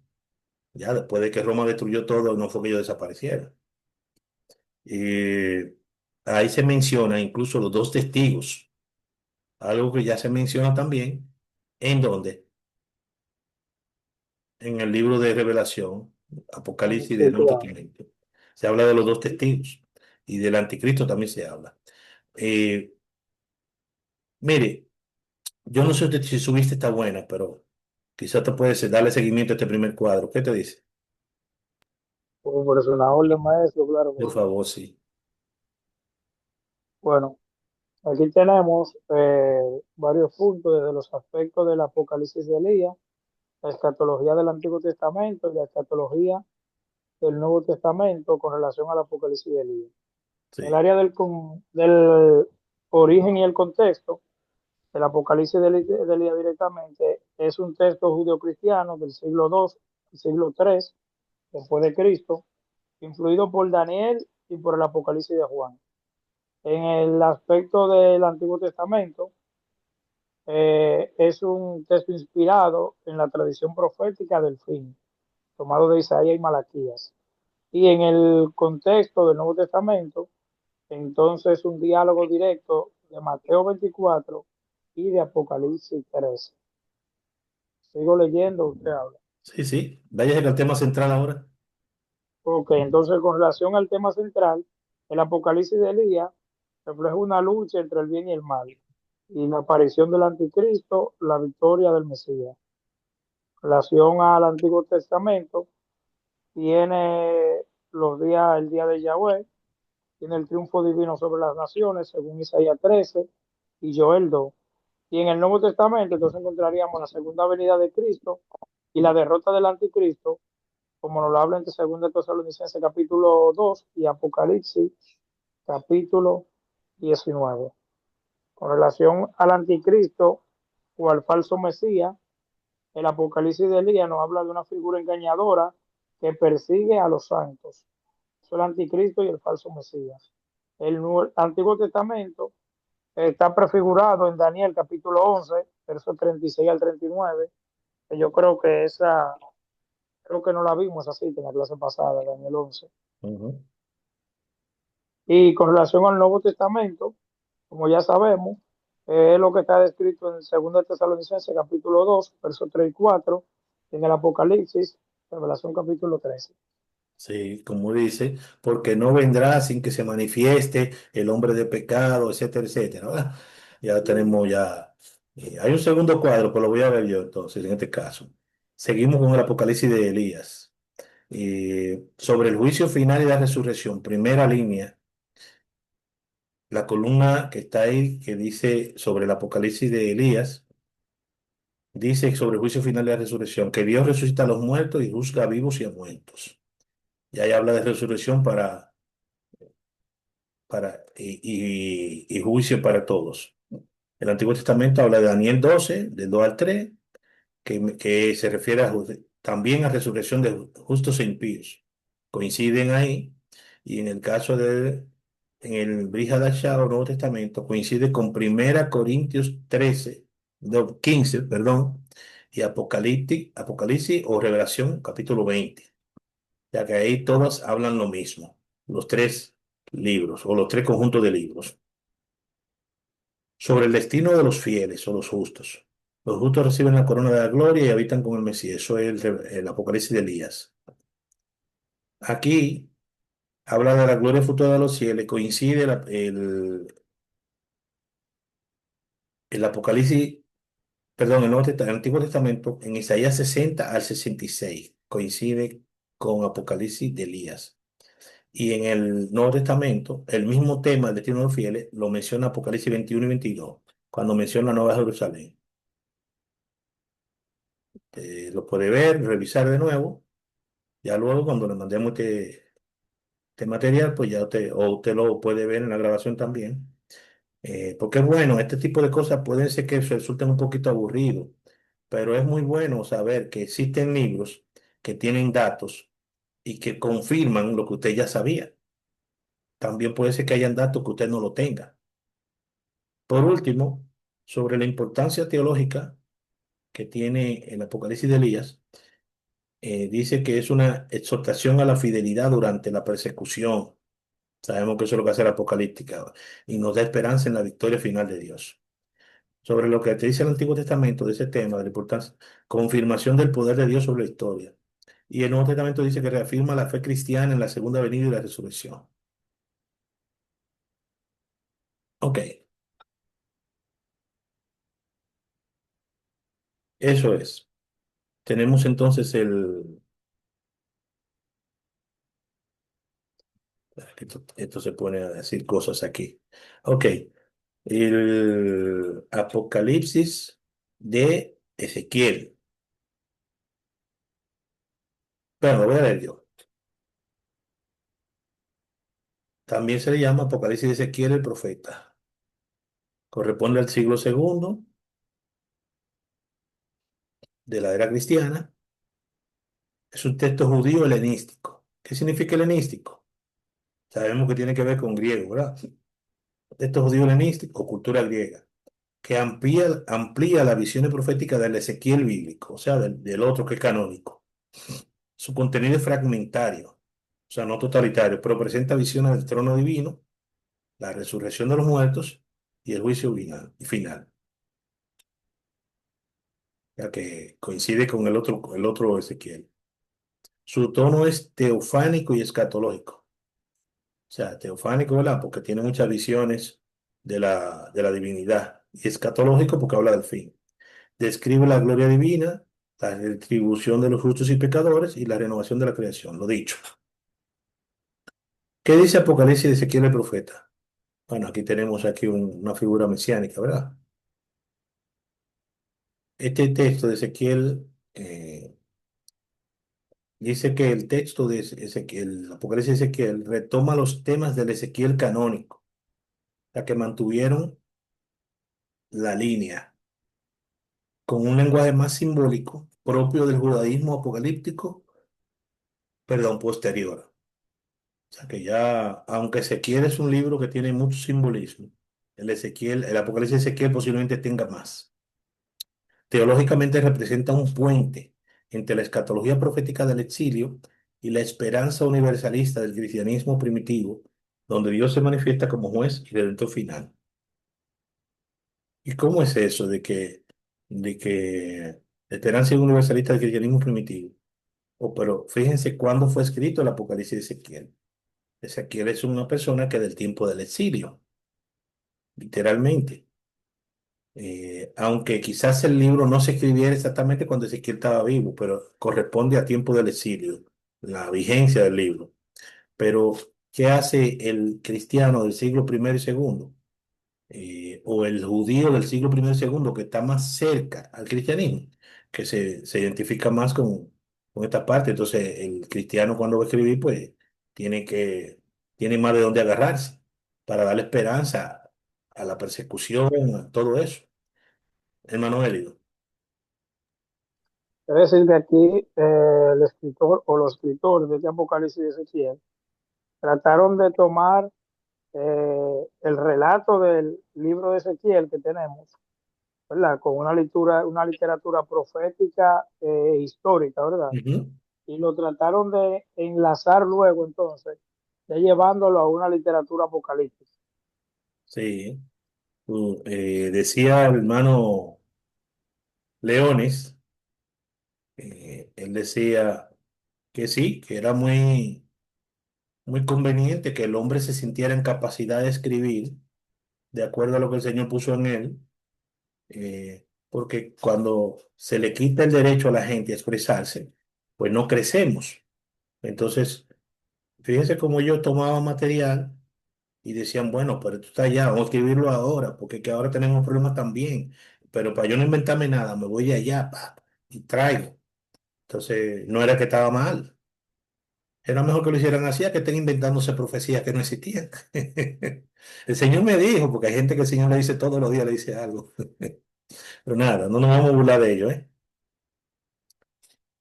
Ya después de que Roma destruyó todo, no fue que ellos desaparecieron. Y ahí se menciona incluso los dos testigos, algo que ya se menciona también, ¿en dónde? En el libro de Revelación, Apocalipsis Sí, del Nuevo claro. Testamento. Se habla de los dos testigos y del anticristo también se habla. Eh, Mire, yo no sé si subiste está buena, pero quizás te puedes darle seguimiento a este primer cuadro. ¿Qué te dice? Por eso una orden, maestro, claro que Por sí. favor, sí. Bueno, aquí tenemos varios puntos desde los aspectos del Apocalipsis de Elías, la escatología del Antiguo Testamento y la escatología del Nuevo Testamento con relación al Apocalipsis de Elías. En el Sí, área del origen y el contexto, el Apocalipsis de Elías directamente es un texto judeocristiano del siglo II y siglo III después de Cristo, influido por Daniel y por el Apocalipsis de Juan. En el aspecto del Antiguo Testamento, es un texto inspirado en la tradición profética del fin, tomado de Isaías y Malaquías. Y en el contexto del Nuevo Testamento, entonces un diálogo directo de Mateo 24 y de Apocalipsis 13. Sigo leyendo, usted habla. sí, sí. Váyase al tema central ahora. Ok, entonces con relación al tema central, el Apocalipsis de Elías refleja una lucha entre el bien y el mal, y la aparición del anticristo, la victoria del Mesías. En relación al Antiguo Testamento, tiene el día de Yahweh, tiene el triunfo divino sobre las naciones, según Isaías 13 y Joel 2. Y en el Nuevo Testamento, entonces encontraríamos la segunda venida de Cristo y la derrota del anticristo, como nos lo habla entre 2 Tesalonicenses capítulo 2 y Apocalipsis capítulo 19. Con relación al anticristo o al falso Mesías, el Apocalipsis de Elías nos habla de una figura engañadora que persigue a los santos. Es el anticristo y el falso Mesías. El Antiguo Testamento está prefigurado en Daniel capítulo 11, versos 36 al 39, que yo creo que no la vimos así en la clase pasada, Daniel 11. Ujú. Y con relación al Nuevo Testamento, como ya sabemos, es lo que está descrito en 2 Tesalonicenses capítulo 2, versos 3 y 4, en el Apocalipsis, Revelación capítulo 13. Sí, como dice, porque no vendrá sin que se manifieste el hombre de pecado, etcétera, etcétera, ¿verdad? Ya tenemos ya, hay un segundo cuadro, pero lo voy a ver yo entonces en este caso. Seguimos con el Apocalipsis de Elías. Sobre el juicio final y la resurrección, primera línea, la columna que está ahí, que dice sobre el Apocalipsis de Elías, dice sobre el juicio final y la resurrección, que Dios resucita a los muertos y juzga a vivos y a muertos. Y ahí habla de resurrección y juicio para todos. El Antiguo Testamento habla de Daniel 12, del 2 al 3, que se refiere también a resurrección de justos e impíos. Coinciden ahí, y en el caso en el Brihad Ashar, o Nuevo Testamento, coincide con Primera Corintios 13, no, 15, perdón, y Apocalipsis o Revelación, capítulo 20, ya que ahí todas hablan lo mismo, los tres libros, o los tres conjuntos de libros, sobre el destino de los fieles o los justos. Los justos reciben la corona de la gloria y habitan con el Mesías. Eso es el Apocalipsis de Elías. Aquí habla de la gloria futura de los cielos. Coincide el Apocalipsis, perdón, el Antiguo Testamento en Isaías 60 al 66. Coincide con Apocalipsis de Elías. Y en el Nuevo Testamento, el mismo tema, el destino de los fieles, lo menciona Apocalipsis 21 y 22, cuando menciona la Nueva Jerusalén. Lo puede ver, revisar de nuevo. Ya luego, cuando le mandemos este material, pues ya usted lo puede ver en la grabación también. Porque bueno, este tipo de cosas pueden ser que resulten un poquito aburridos, pero es muy bueno saber que existen libros que tienen datos y que confirman lo que usted ya sabía. También puede ser que hayan datos que usted no lo tenga. Por último, sobre la importancia teológica que tiene el Apocalipsis de Elías, dice que es una exhortación a la fidelidad durante la persecución. Sabemos que eso es lo que hace la apocalíptica y nos da esperanza en la victoria final de Dios. Sobre lo que te dice el Antiguo Testamento de ese tema, de la importancia, confirmación del poder de Dios sobre la historia. Y el Nuevo Testamento dice que reafirma la fe cristiana en la segunda venida y la resurrección. Ok, eso es. Tenemos entonces esto se pone a decir cosas aquí. Ok, el Apocalipsis de Ezequiel. Bueno, lo voy a leer yo. También se le llama Apocalipsis de Ezequiel el profeta. Corresponde al siglo segundo de la era cristiana. Es un texto judío helenístico. ¿Qué significa helenístico? Sabemos que tiene que ver con griego, ¿verdad? Texto judío helenístico, cultura griega, que amplía la visión profética del Ezequiel bíblico, o sea, del otro que es canónico. Su contenido es fragmentario, o sea, no totalitario, pero presenta visiones del trono divino, la resurrección de los muertos y el juicio final, ya que coincide con el otro Ezequiel. Su tono es teofánico y escatológico. O sea, teofánico, ¿verdad? Porque tiene muchas visiones de la divinidad. Y escatológico porque habla del fin. Describe la gloria divina, la retribución de los justos y pecadores y la renovación de la creación, lo dicho. ¿Qué dice Apocalipsis de Ezequiel el profeta? Bueno, aquí tenemos una figura mesiánica, ¿verdad? Este texto de Ezequiel dice que el texto de Ezequiel, el Apocalipsis de Ezequiel, retoma los temas del Ezequiel canónico, la que mantuvieron la línea, con un lenguaje más simbólico propio del judaísmo apocalíptico, perdón, posterior. O sea que ya, aunque Ezequiel es un libro que tiene mucho simbolismo, el Apocalipsis de Ezequiel posiblemente tenga más. Teológicamente representa un puente entre la escatología profética del exilio y la esperanza universalista del cristianismo primitivo, donde Dios se manifiesta como juez y redentor final. ¿Y cómo es eso de que Esperanza universalista del cristianismo primitivo. Pero fíjense cuándo fue escrito el Apocalipsis de Ezequiel. Ezequiel es una persona que del tiempo del exilio, literalmente. Aunque quizás el libro no se escribiera exactamente cuando Ezequiel estaba vivo, pero corresponde a tiempo del exilio, la vigencia del libro. Pero, ¿qué hace el cristiano del siglo primero y segundo? O el judío del siglo primero y segundo, que está más cerca al cristianismo, que se identifica más con esta parte. Entonces, el cristiano cuando va a escribir, pues, tiene que, tiene más de dónde agarrarse para darle esperanza a la persecución, a todo eso. Hermano Elido. Es decir, que aquí el escritor o los escritores de este Apocalipsis de Ezequiel trataron de tomar el relato del libro de Ezequiel que tenemos, ¿verdad? Con una literatura profética histórica, ¿verdad? Ujú. Y lo trataron de enlazar luego entonces, de llevándolo a una literatura apocalíptica. Sí. Decía el hermano Leones, él decía que sí, que era muy conveniente que el hombre se sintiera en capacidad de escribir de acuerdo a lo que el Señor puso en él, porque cuando se le quita el derecho a la gente a expresarse, pues no crecemos. Entonces, fíjense cómo yo tomaba material y decían, bueno, pero tú estás allá, vamos a escribirlo ahora, porque que ahora tenemos un problema también. Pero para yo no inventarme nada, me voy allá y traigo. Entonces, no era que estaba mal. Era mejor que lo hicieran así a que estén inventándose profecías que no existían. El Señor me dijo, porque hay gente que el Señor le dice todos los días, le dice algo. Pero nada, no nos vamos a burlar de ello, ¿eh?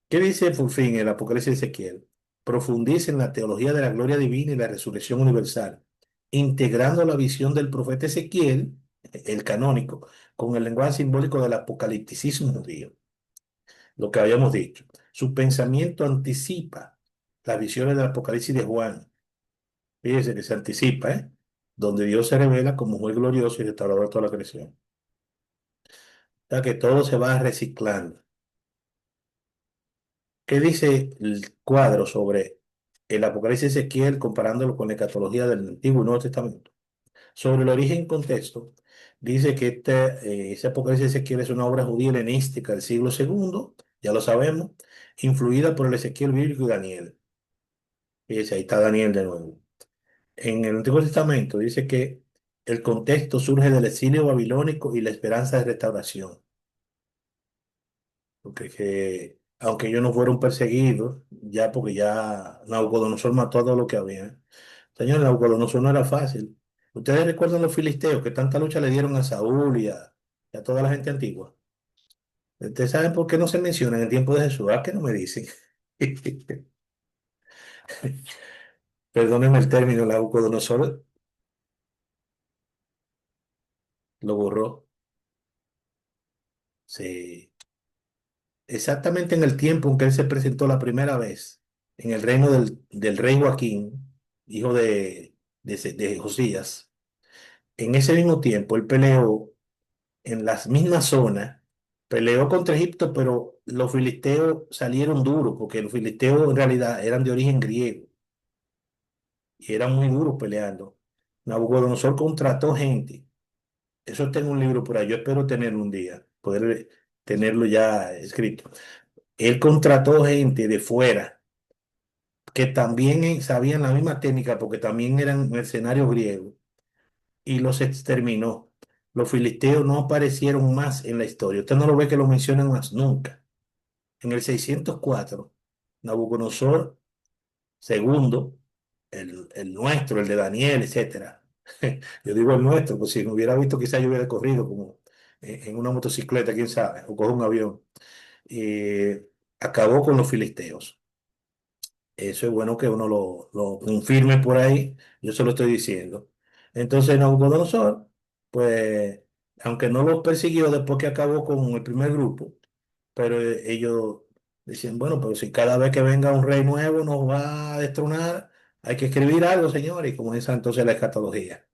¿Qué dice por fin el Apocalipsis de Ezequiel? Profundice en la teología de la gloria divina y la resurrección universal, integrando la visión del profeta Ezequiel, el canónico, con el lenguaje simbólico del apocalipticismo judío. Lo que habíamos dicho. Su pensamiento anticipa las visiones del Apocalipsis de Juan. Fíjese que se anticipa, ¿eh? Donde Dios se revela como juez glorioso y restaurador de toda la creación. O sea que todo se va reciclando. ¿Qué dice el cuadro sobre el Apocalipsis de Ezequiel comparándolo con la escatología del Antiguo y Nuevo Testamento? Sobre el origen y contexto, dice que ese Apocalipsis de Ezequiel es una obra judía helenística del siglo segundo, ya lo sabemos, influida por el Ezequiel bíblico y Daniel. Fíjese, ahí está Daniel de nuevo. En el Antiguo Testamento dice que el contexto surge del exilio babilónico y la esperanza de restauración. Porque aunque ellos no fueron perseguidos, ya porque ya Nabucodonosor mató a todo lo que había. Señor, Nabucodonosor no era fácil. Ustedes recuerdan los filisteos que tanta lucha le dieron a Saúl y a toda la gente antigua. Ustedes saben por qué no se mencionan en el tiempo de Jesús. ¿A qué no me dicen? Perdónenme el término, Nabucodonosor lo borró. Sí. Exactamente en el tiempo en que él se presentó la primera vez en el reino del rey Joaquín, hijo de Josías. En ese mismo tiempo él peleó en las mismas zonas, peleó contra Egipto, pero los filisteos salieron duros, porque los filisteos en realidad eran de origen griego y eran muy duros peleando. Nabucodonosor contrató gente. Eso tengo un libro por ahí, yo espero tenerlo un día, poder tenerlo ya escrito. Él contrató gente de fuera que también sabían la misma técnica porque también eran mercenarios griegos y los exterminó. Los filisteos no aparecieron más en la historia. Usted no lo ve que lo mencionan más nunca. En el 604, Nabucodonosor segundo, el nuestro, el de Daniel, etcétera. Yo digo el nuestro, pues si me hubiera visto quizás yo hubiera corrido como en una motocicleta, quién sabe, o coger un avión. Acabó con los filisteos. Eso es bueno que uno lo confirme por ahí, yo se lo estoy diciendo. Entonces Nabucodonosor, pues, aunque no los persiguió después que acabó con el primer grupo, pero ellos decían, bueno, pero si cada vez que venga un rey nuevo nos va a destronar, hay que escribir algo, señor, y comienza entonces la escatología.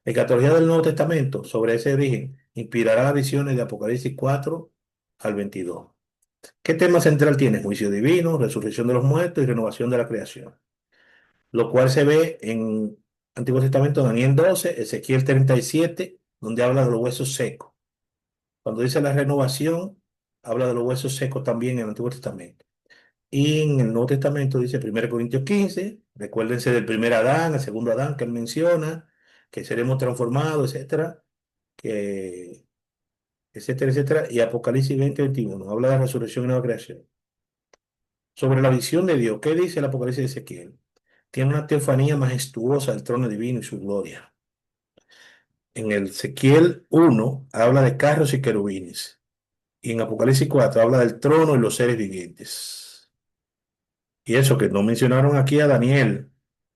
La escatología del Nuevo Testamento sobre ese origen inspirará las visiones de Apocalipsis 4 al 22. ¿Qué tema central tiene? Juicio divino, resurrección de los muertos y renovación de la creación. Lo cual se ve en Antiguo Testamento, Daniel 12, Ezequiel 37, donde habla de los huesos secos. Cuando dice la renovación, habla de los huesos secos también en el Antiguo Testamento. Y en el Nuevo Testamento dice 1 Corintios 15, recuérdense del primer Adán, el segundo Adán que él menciona, que seremos transformados, etcétera, que, etcétera, etcétera. Y Apocalipsis 20, 21 habla de la resurrección y nueva creación. Sobre la visión de Dios, ¿qué dice el Apocalipsis de Ezequiel? Tiene una teofanía majestuosa del trono divino y su gloria. En el Ezequiel 1 habla de carros y querubines. Y en Apocalipsis 4 habla del trono y los seres vivientes. Y eso que no mencionaron aquí a Daniel,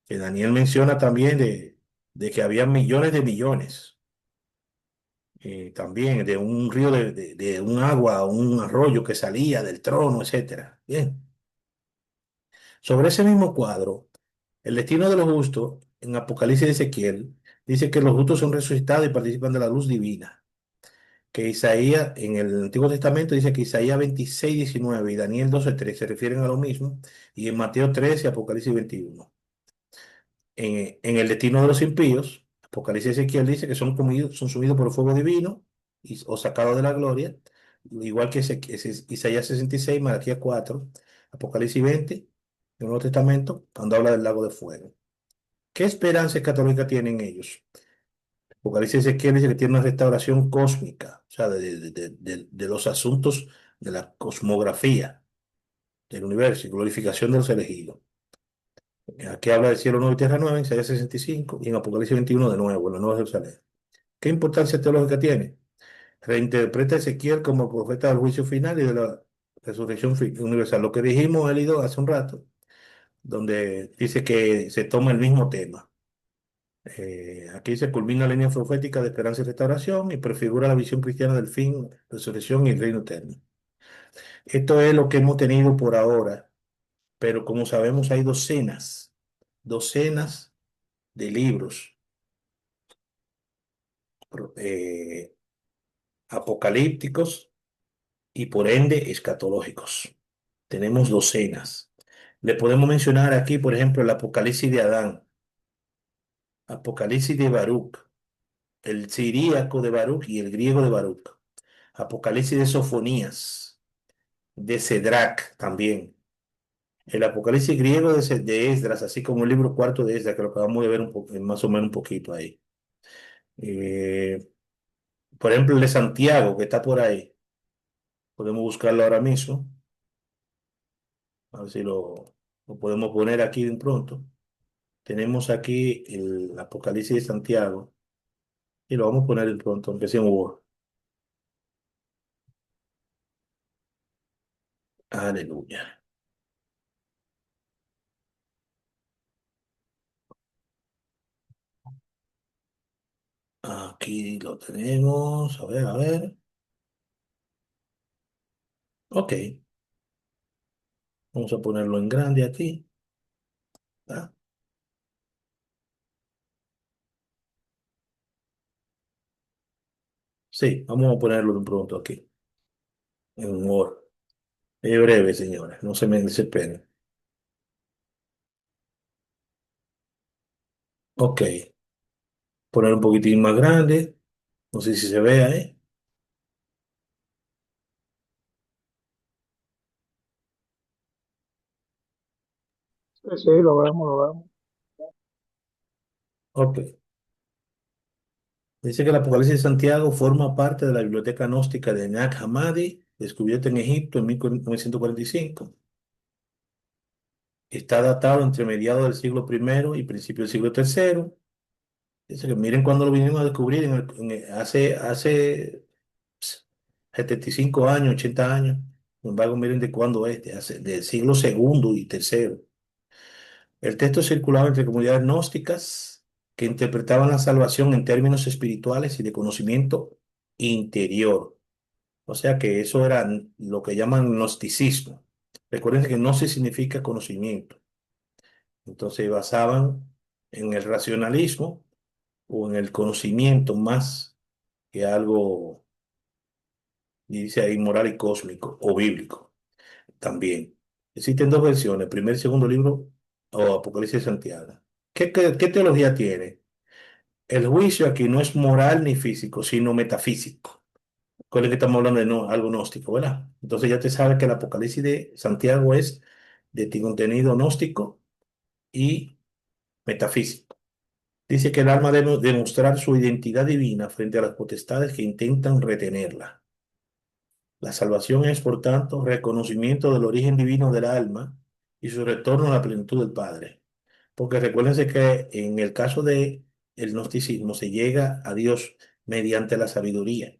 que Daniel menciona también de que había millones de millones. También de un río de un agua, un arroyo que salía del trono, etcétera. Bien. Sobre ese mismo cuadro, el destino de los justos, en Apocalipsis de Ezequiel, dice que los justos son resucitados y participan de la luz divina. Que Isaías, en el Antiguo Testamento, dice que Isaías 26, 19 y Daniel 12, 3 se refieren a lo mismo, y en Mateo 13, Apocalipsis 21. En el destino de los impíos, Apocalipsis de Ezequiel dice que son comidos, son subidos por el fuego divino o sacados de la gloria, igual que Isaías 66, Malaquías 4, Apocalipsis 20, en el Nuevo Testamento, cuando habla del lago de fuego. ¿Qué esperanza católica tienen ellos? Apocalipsis de Ezequiel dice que tiene una restauración cósmica, o sea, de los asuntos de la cosmografía del universo y glorificación de los elegidos. Aquí habla de cielo nuevo y tierra nueva en Isaías 65 y en Apocalipsis 21 de nuevo, en la Nueva Jerusalén. ¿Qué importancia teológica tiene? Reinterpreta a Ezequiel como profeta del juicio final y de la resurrección universal. Lo que dijimos, Elido, hace un rato, donde dice que se toma el mismo tema. Aquí se culmina la línea profética de esperanza y restauración y prefigura la visión cristiana del fin, resurrección y el reino eterno. Esto es lo que hemos tenido por ahora, pero como sabemos hay docenas de libros eh, apocalípticos y por ende escatológicos. Tenemos docenas. Le podemos mencionar aquí, por ejemplo, el Apocalipsis de Adán, Apocalipsis de Baruch, el siríaco de Baruch y el griego de Baruch, Apocalipsis de Sofonías, de Cedrac también, el Apocalipsis griego de Esdras, así como el libro cuarto de Esdras, que lo acabamos de ver más o menos un poquito ahí. Eh, por ejemplo, el de Santiago, que está por ahí, podemos buscarlo ahora mismo, a ver si lo podemos poner aquí de pronto. Tenemos aquí el Apocalipsis de Santiago y lo vamos a poner de pronto, aunque sea en Word. Aleluya. Aquí lo tenemos. A ver, a ver. Ok. Vamos a ponerlo en grande aquí. Ah, sí, vamos a ponerlo de pronto aquí, en Word. Es breve, señores. No se me desesperen. Ok. Poner un poquitín más grande. No sé si se ve ahí. Sí, sí, lo vemos, lo vemos. Ok. Dice que el Apocalipsis de Santiago forma parte de la biblioteca gnóstica de Nag Hammadi, descubierta en Egipto en 1945. Está datado entre mediados del siglo primero y principios del siglo tercero. Dice que miren cuando lo vinimos a descubrir hace 75 años, 80 años. Sin embargo, miren de cuándo es, del siglo segundo y tercero. El texto circulaba entre comunidades gnósticas que interpretaban la salvación en términos espirituales y de conocimiento interior. O sea que eso era lo que llaman gnosticismo. Recuerden que gnosis significa conocimiento. Entonces se basaban en el racionalismo o en el conocimiento más que algo, dice ahí, moral y cósmico o bíblico. también. Existen dos versiones, primer y segundo libro o Apocalipsis de Santiago. ¿Qué teología tiene? El juicio aquí no es moral ni físico, sino metafísico. Con el que estamos hablando de algo gnóstico, ¿verdad? Entonces ya te sabes que el Apocalipsis de Santiago es de contenido gnóstico y metafísico. Dice que el alma debe demostrar su identidad divina frente a las potestades que intentan retenerla. La salvación es, por tanto, reconocimiento del origen divino del alma y su retorno a la plenitud del Padre. Porque recuérdense que en el caso de el gnosticismo se llega a Dios mediante la sabiduría.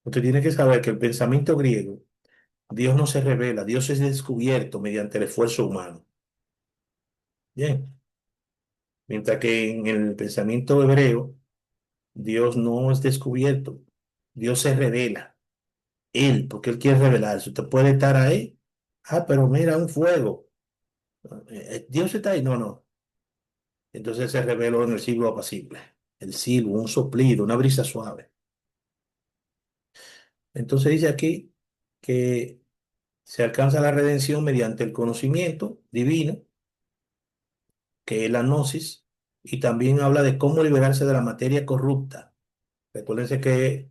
Usted tiene que saber que el pensamiento griego, Dios no se revela, Dios es descubierto mediante el esfuerzo humano. Bien, mientras que en el pensamiento hebreo, Dios no es descubierto, Dios se revela. Él, porque Él quiere revelarse. Usted puede estar ahí, pero mira, un fuego. Dios está ahí, no, no. Entonces se reveló en el silbo apacible. El silbo, un soplido, una brisa suave. Entonces dice aquí que se alcanza la redención mediante el conocimiento divino, que es la gnosis, y también habla de cómo liberarse de la materia corrupta. Recuérdense que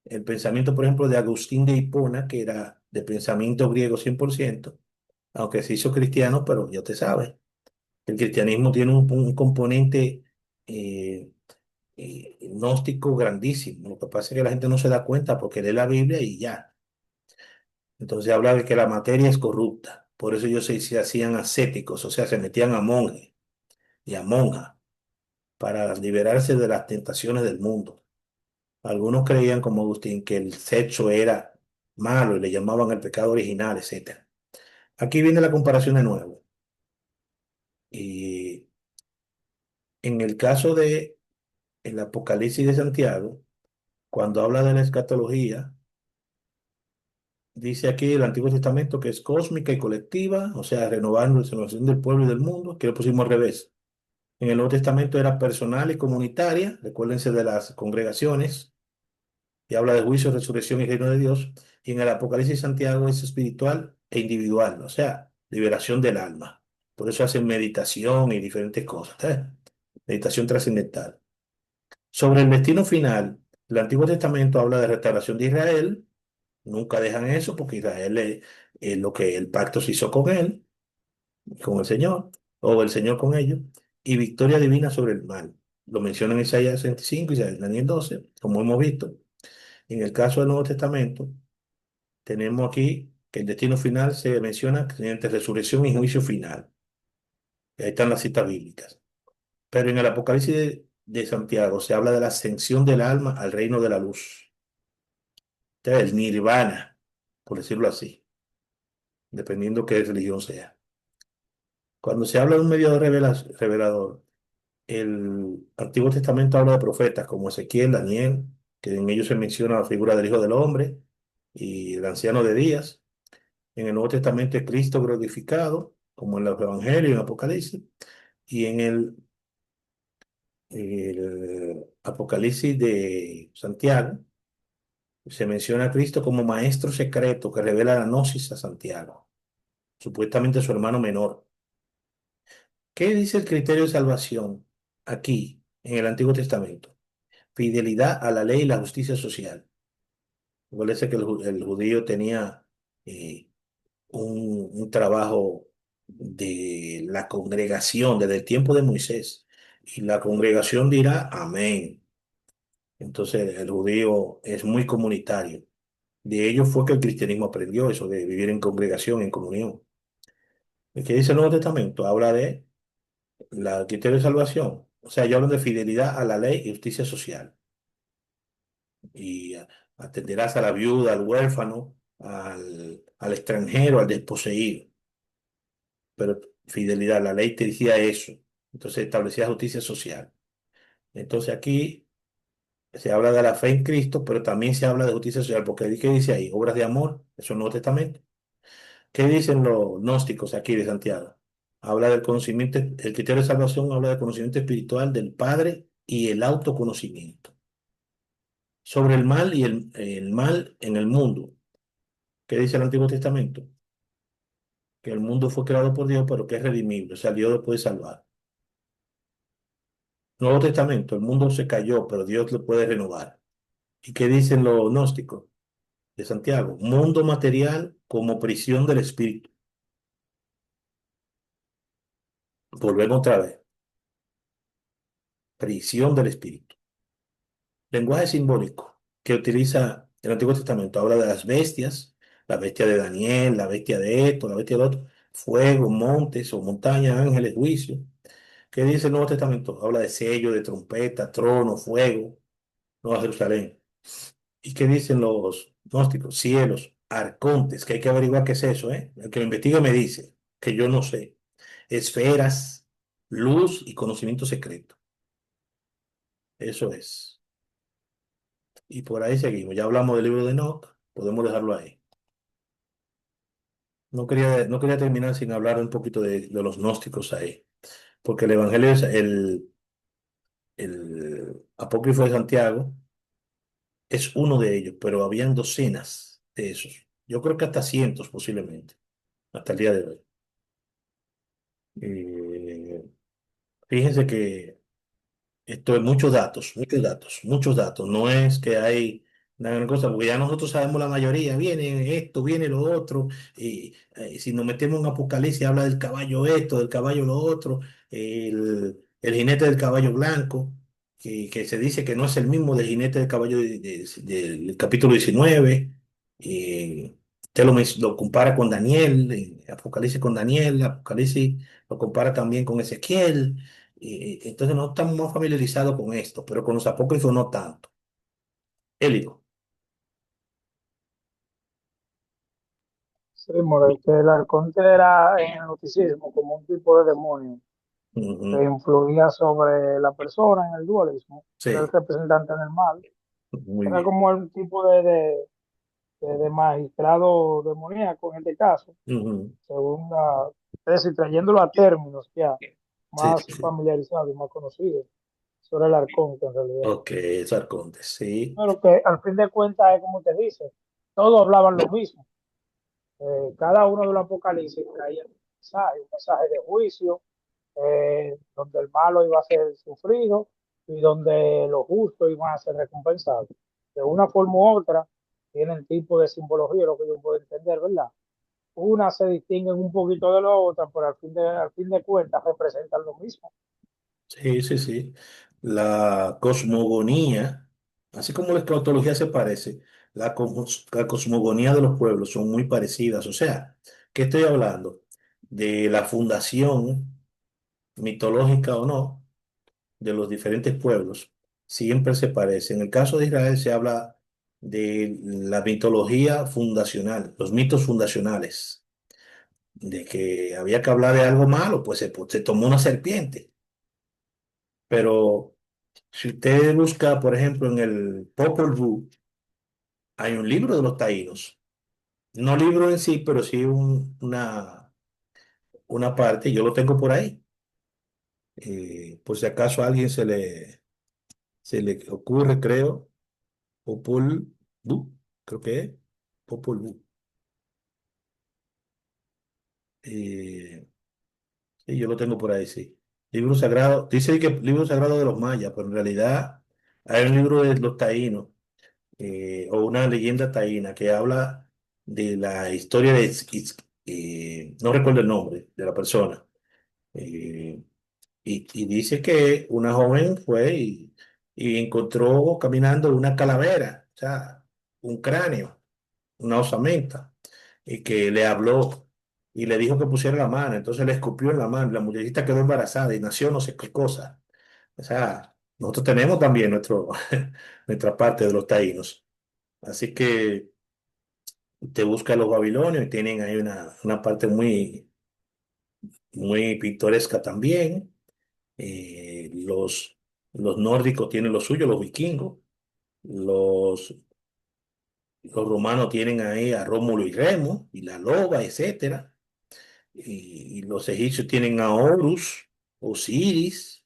el pensamiento, por ejemplo, de Agustín de Hipona, que era de pensamiento griego 100%, aunque se hizo cristiano, pero ya te sabes, el cristianismo tiene un componente eh, gnóstico grandísimo. Lo que pasa es que la gente no se da cuenta porque lee la Biblia y ya. Entonces habla de que la materia es corrupta. Por eso ellos se hacían ascéticos, o sea, se metían a monjes y a monjas para liberarse de las tentaciones del mundo. Algunos creían, como Agustín, que el sexo era malo y le llamaban el pecado original, etcétera. Aquí viene la comparación de nuevo. Y en el caso de el Apocalipsis de Santiago, cuando habla de la escatología, dice aquí el Antiguo Testamento que es cósmica y colectiva, o sea, renovando la renovación del pueblo y del mundo, que lo pusimos al revés. En el Nuevo Testamento era personal y comunitaria, recuérdense de las congregaciones, y habla de juicio, resurrección y reino de Dios. Y en el Apocalipsis de Santiago es espiritual e individual, o sea, liberación del alma. Por eso hacen meditación y diferentes cosas, ¿eh? Meditación trascendental. Sobre el destino final, el Antiguo Testamento habla de restauración de Israel. Nunca dejan eso porque Israel es lo que el pacto se hizo con él, con el Señor, o el Señor con ellos, y victoria divina sobre el mal. Lo mencionan en Isaías 65 y Daniel 12, como hemos visto. En el caso del Nuevo Testamento, tenemos aquí que el destino final se menciona entre resurrección y juicio final. Y ahí están las citas bíblicas. Pero en el Apocalipsis de Santiago se habla de la ascensión del alma al reino de la luz. Entonces, el nirvana, por decirlo así, dependiendo qué religión sea. Cuando se habla de un mediador revelador, el Antiguo Testamento habla de profetas como Ezequiel, Daniel, que en ellos se menciona la figura del Hijo del Hombre y el anciano de días. En el Nuevo Testamento es Cristo glorificado, como en los Evangelios, en Apocalipsis. Y en el Apocalipsis de Santiago se menciona a Cristo como maestro secreto que revela la gnosis a Santiago, supuestamente su hermano menor. ¿Qué dice el criterio de salvación aquí en el Antiguo Testamento? Fidelidad a la ley y la justicia social. Parece que el judío tenía un trabajo de la congregación desde el tiempo de Moisés. Y la congregación dirá amén. Entonces el judío es muy comunitario. De ello fue que el cristianismo aprendió eso de vivir en congregación, en comunión. ¿El que dice el Nuevo Testamento? Habla de la criterio de salvación. O sea, ya hablan de fidelidad a la ley y justicia social. Y atenderás a la viuda, al huérfano, al extranjero, al desposeído. Pero fidelidad, la ley te decía eso. Entonces establecía justicia social. Entonces aquí se habla de la fe en Cristo, pero también se habla de justicia social, porque ¿qué dice ahí? Obras de amor, eso es el Nuevo Testamento. ¿Qué dicen los gnósticos aquí de Santiago? Habla del conocimiento, el criterio de salvación habla del conocimiento espiritual del Padre y el autoconocimiento. Sobre el mal y el mal en el mundo. ¿Qué dice el Antiguo Testamento? Que el mundo fue creado por Dios, pero que es redimible, o sea, Dios lo puede salvar. Nuevo Testamento, el mundo se cayó, pero Dios lo puede renovar. ¿Y qué dicen los gnósticos de Santiago? Mundo material como prisión del espíritu. Volvemos otra vez. Prisión del espíritu. Lenguaje simbólico que utiliza el Antiguo Testamento. Habla de las bestias, la bestia de Daniel, la bestia de esto, la bestia del otro, fuego, montes o montañas, ángeles, juicio. ¿Qué dice el Nuevo Testamento? Habla de sello, de trompeta, trono, fuego, Nueva Jerusalén. ¿Y qué dicen los gnósticos? Cielos, arcontes, que hay que averiguar qué es eso, ¿eh? El que lo investiga me dice que yo no sé. Esferas, luz y conocimiento secreto. Eso es. Y por ahí seguimos. Ya hablamos del libro de Enoch, podemos dejarlo ahí. No quería terminar sin hablar un poquito de los gnósticos ahí, porque el Evangelio es el Apócrifo de Santiago es uno de ellos, pero habían docenas de esos. Yo creo que hasta cientos posiblemente, hasta el día de hoy. Eh, Fíjense que esto es muchos datos, muchos datos, muchos datos. No es que hay una gran cosa, porque ya nosotros sabemos la mayoría. Viene esto, viene lo otro. Y si nos metemos en Apocalipsis, habla del caballo esto, del caballo lo otro, el jinete del caballo blanco, que se dice que no es el mismo del jinete del caballo del capítulo 19. Y usted lo compara con Daniel, Apocalipsis con Daniel, Apocalipsis lo compara también con Ezequiel. Entonces no estamos más familiarizados con esto, pero con los apócrifos no tanto. Elio. Sí, More, que el arconte era en el gnosticismo como un tipo de demonio que Ujú. influía sobre la persona en el dualismo, era el Sí, representante del mal, muy era bien. como un tipo de magistrado demoníaco en este caso, Ujú. según la, es decir, trayéndolo a términos ya Sí, más sí, sí. familiarizados y más conocidos sobre el arconte en realidad. Ok, es Arcontes, sí. Pero que al fin de cuentas es como te dice, todos hablaban lo mismo. Cada uno de los apocalipsis traía un mensaje de juicio, donde el malo iba a ser sufrido y donde los justos iban a ser recompensados. De una forma u otra, tienen tipo de simbología, lo que yo puedo entender, ¿verdad? Unas se distinguen un poquito de la otra, pero al fin de cuentas representan lo mismo. Sí, sí, sí. La cosmogonía, así como la escatología se parece, la cosmogonía de los pueblos son muy parecidas. O sea, ¿qué estoy hablando? De la fundación mitológica o no de los diferentes pueblos siempre se parece. En el caso de Israel se habla de la mitología fundacional, los mitos fundacionales, de que había que hablar de algo malo, pues se tomó una serpiente. Pero si usted busca, por ejemplo, en el Popol Vuh, hay un libro de los taínos. No libro en sí, pero sí una parte, yo lo tengo por ahí. Por si acaso a alguien se le ocurre, creo. Popol Vuh, creo que es Popol Vuh. Eh, sí, yo lo tengo por ahí, sí. Libro sagrado, dice que libro sagrado de los mayas, pero en realidad hay un libro de los taínos, o una leyenda taína que habla de la historia no recuerdo el nombre de la persona, eh, y dice que una joven fue y encontró caminando una calavera, o sea, un cráneo, una osamenta, y que le habló y le dijo que pusiera la mano. Entonces le escupió en la mano, la muchachita quedó embarazada y nació no sé qué cosa. O sea, nosotros tenemos también nuestra parte de los taínos. Así que te busca los babilonios y tienen ahí una parte muy, muy pintoresca también. Los nórdicos tienen lo suyo, los vikingos. Los romanos tienen ahí a Rómulo y Remo y la loba, etcétera. Y los egipcios tienen a Horus, Osiris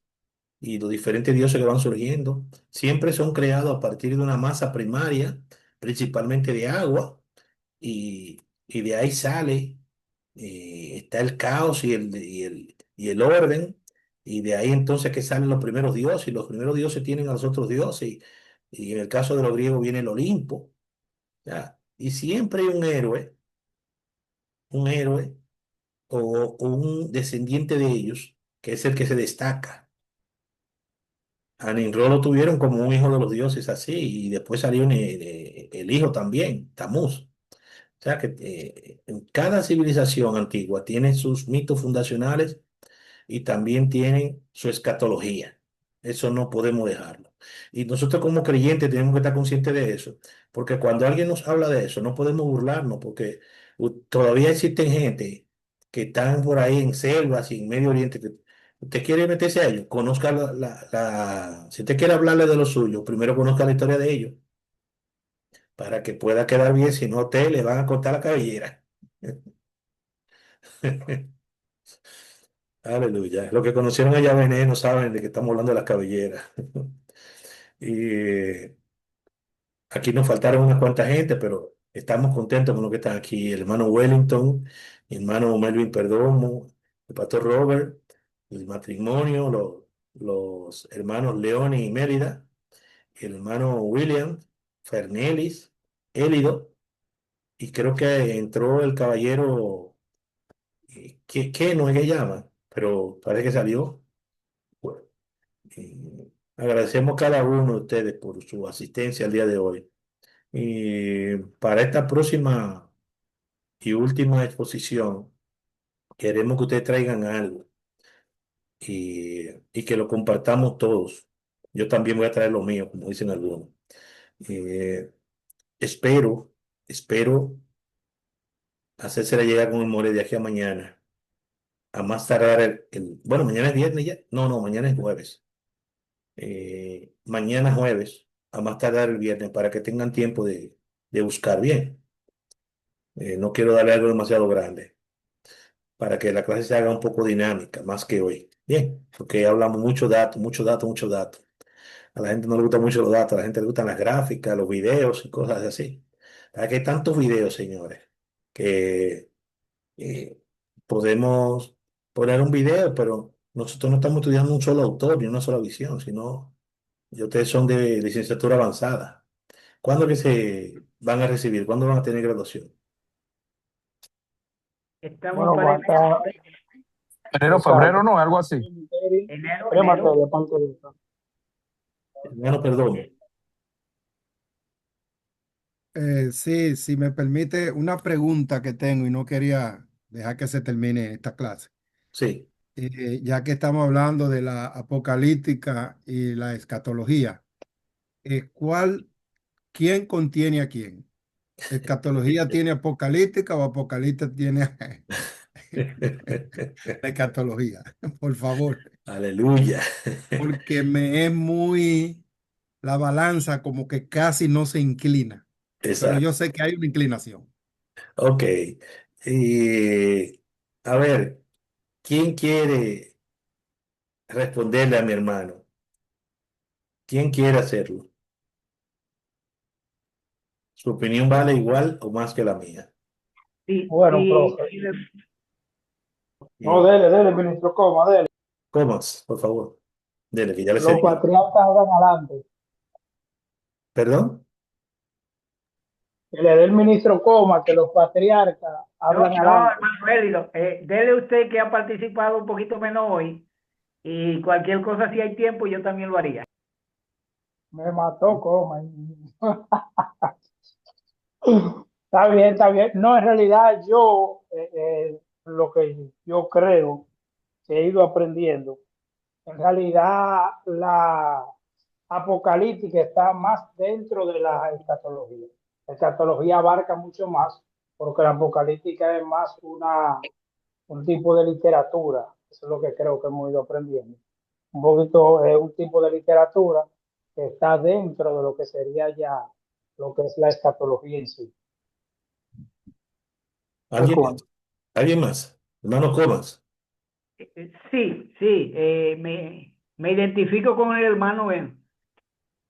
y los diferentes dioses que van surgiendo. Siempre son creados a partir de una masa primaria, principalmente de agua, y de ahí sale, está el caos y el orden, y de ahí entonces que salen los primeros dioses, y los primeros dioses tienen a los otros dioses, y en el caso de los griegos viene el Olimpo, ¿ya? Y siempre hay un héroe o un descendiente de ellos, que es el que se destaca. A Nimrod lo tuvieron como un hijo de los dioses así, y después salió el hijo también, Tamuz. O sea que en cada civilización antigua tiene sus mitos fundacionales y también tiene su escatología. Eso no podemos dejarlo. Y nosotros como creyentes tenemos que estar conscientes de eso, porque cuando alguien nos habla de eso, no podemos burlarnos, porque todavía existen gente que están por ahí en selvas y en Medio Oriente. Usted quiere meterse a ellos, conozca si usted quiere hablarle de lo suyo, primero conozca la historia de ellos, para que pueda quedar bien, si no, a usted le van a cortar la cabellera. Aleluya. Los que conocieron a Yahvé no saben de qué estamos hablando de las cabelleras. Y aquí nos faltaron unas cuantas gente, pero estamos contentos con lo que están aquí. El hermano Wellington, mi hermano Melvin Perdomo, el pastor Robert, el matrimonio, los hermanos León y Mérida, el hermano William, Fernelis, Élido, y creo que entró el caballero, que no es que llama, pero parece que salió. Bueno, agradecemos a cada uno de ustedes por su asistencia el día de hoy. Y para esta próxima y última exposición, queremos que ustedes traigan algo y que lo compartamos todos. Yo también voy a traer lo mío, como dicen algunos. Eh, espero, espero hacérsela llegar con el more de aquí a mañana. A más tardar bueno, mañana es viernes ya. No, no, mañana es jueves. Mañana jueves, a más tardar el viernes, para que tengan tiempo de buscar bien. No quiero darle algo demasiado grande, para que la clase se haga un poco dinámica, más que hoy. Bien, porque hablamos mucho dato, mucho dato, mucho dato. A la gente no le gustan mucho los datos, a la gente le gustan las gráficas, los videos y cosas así. Aquí hay tantos videos, señores, que eh, podemos poner un video, pero nosotros no estamos estudiando un solo autor ni una sola visión, sino y ustedes son de licenciatura avanzada. ¿Cuándo que se van a recibir? ¿Cuándo van a tener graduación? Estamos Bueno, para falta, Enero, febrero, exacto, ¿no? Algo así. enero, tres enero. materias, aparte de eso. Hermano, perdón. Sí, si me permite una pregunta que tengo y no quería dejar que se termine esta clase. Sí. Ya que estamos hablando de la apocalíptica y la escatología, ¿cuál, quién contiene a quién? ¿Escatología tiene apocalíptica o apocalíptica tiene la escatología? Por favor, Aleluya. porque me es muy, la balanza como que casi no se inclina, pero yo Exacto. sé que hay una inclinación. Ok. Y, a ver, ¿quién quiere responderle a mi hermano? ¿Quién quiere hacerlo? Su opinión vale igual o más que la mía. Sí, Bueno, sí, profe. sí, No, Y, dele, ministro Coma, dele. Comas, por favor. Dele, que ya le Los cedí. patriarcas van adelante. ¿Perdón? Que le dé el ministro Coma, que los patriarcas no, hablan no, adelante. hermano Hérido, dele usted que ha participado un poquito menos hoy y cualquier cosa, si hay tiempo, yo también lo haría. Me mató Coma. Está bien, está bien. No, en realidad yo, lo que yo creo que he ido aprendiendo, en realidad la apocalíptica está más dentro de la escatología. La escatología abarca mucho más, porque la apocalíptica es más un tipo de literatura. Eso es lo que creo que hemos ido aprendiendo. Un poquito es un tipo de literatura que está dentro de lo que sería ya lo que es la escatología en sí. Es ¿Alguien más? cuando. ¿Alguien más? Hermano Comas. Sí, sí, me identifico con el hermano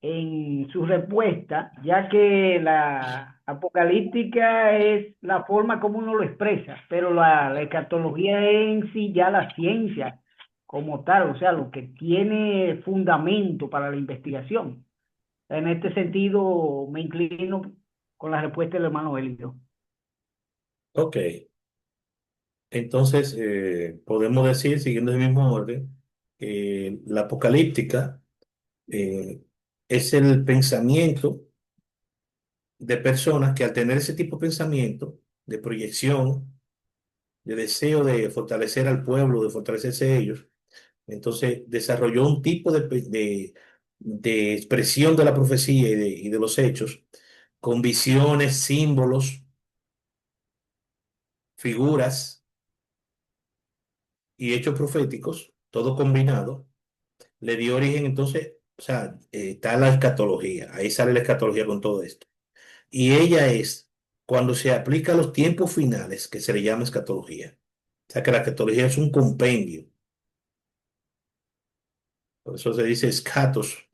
en su respuesta, ya que la Apocalíptica es la forma como uno lo expresa, pero la escatología es en sí ya la ciencia como tal, o sea, lo que tiene fundamento para la investigación. En este sentido, me inclino con la respuesta del hermano Elio. Ok, entonces podemos decir, siguiendo el mismo orden, que la apocalíptica eh, es el pensamiento de personas que al tener ese tipo de pensamiento, de proyección, de deseo de fortalecer al pueblo, de fortalecerse ellos, entonces desarrolló un tipo de expresión de la profecía y de los hechos, con visiones, símbolos, figuras y hechos proféticos, todo combinado, le dio origen entonces, o sea, está la escatología, ahí sale la escatología con todo esto. Y ella es cuando se aplica a los tiempos finales, que se le llama escatología. O sea que la escatología es un compendio, por eso se dice escatos,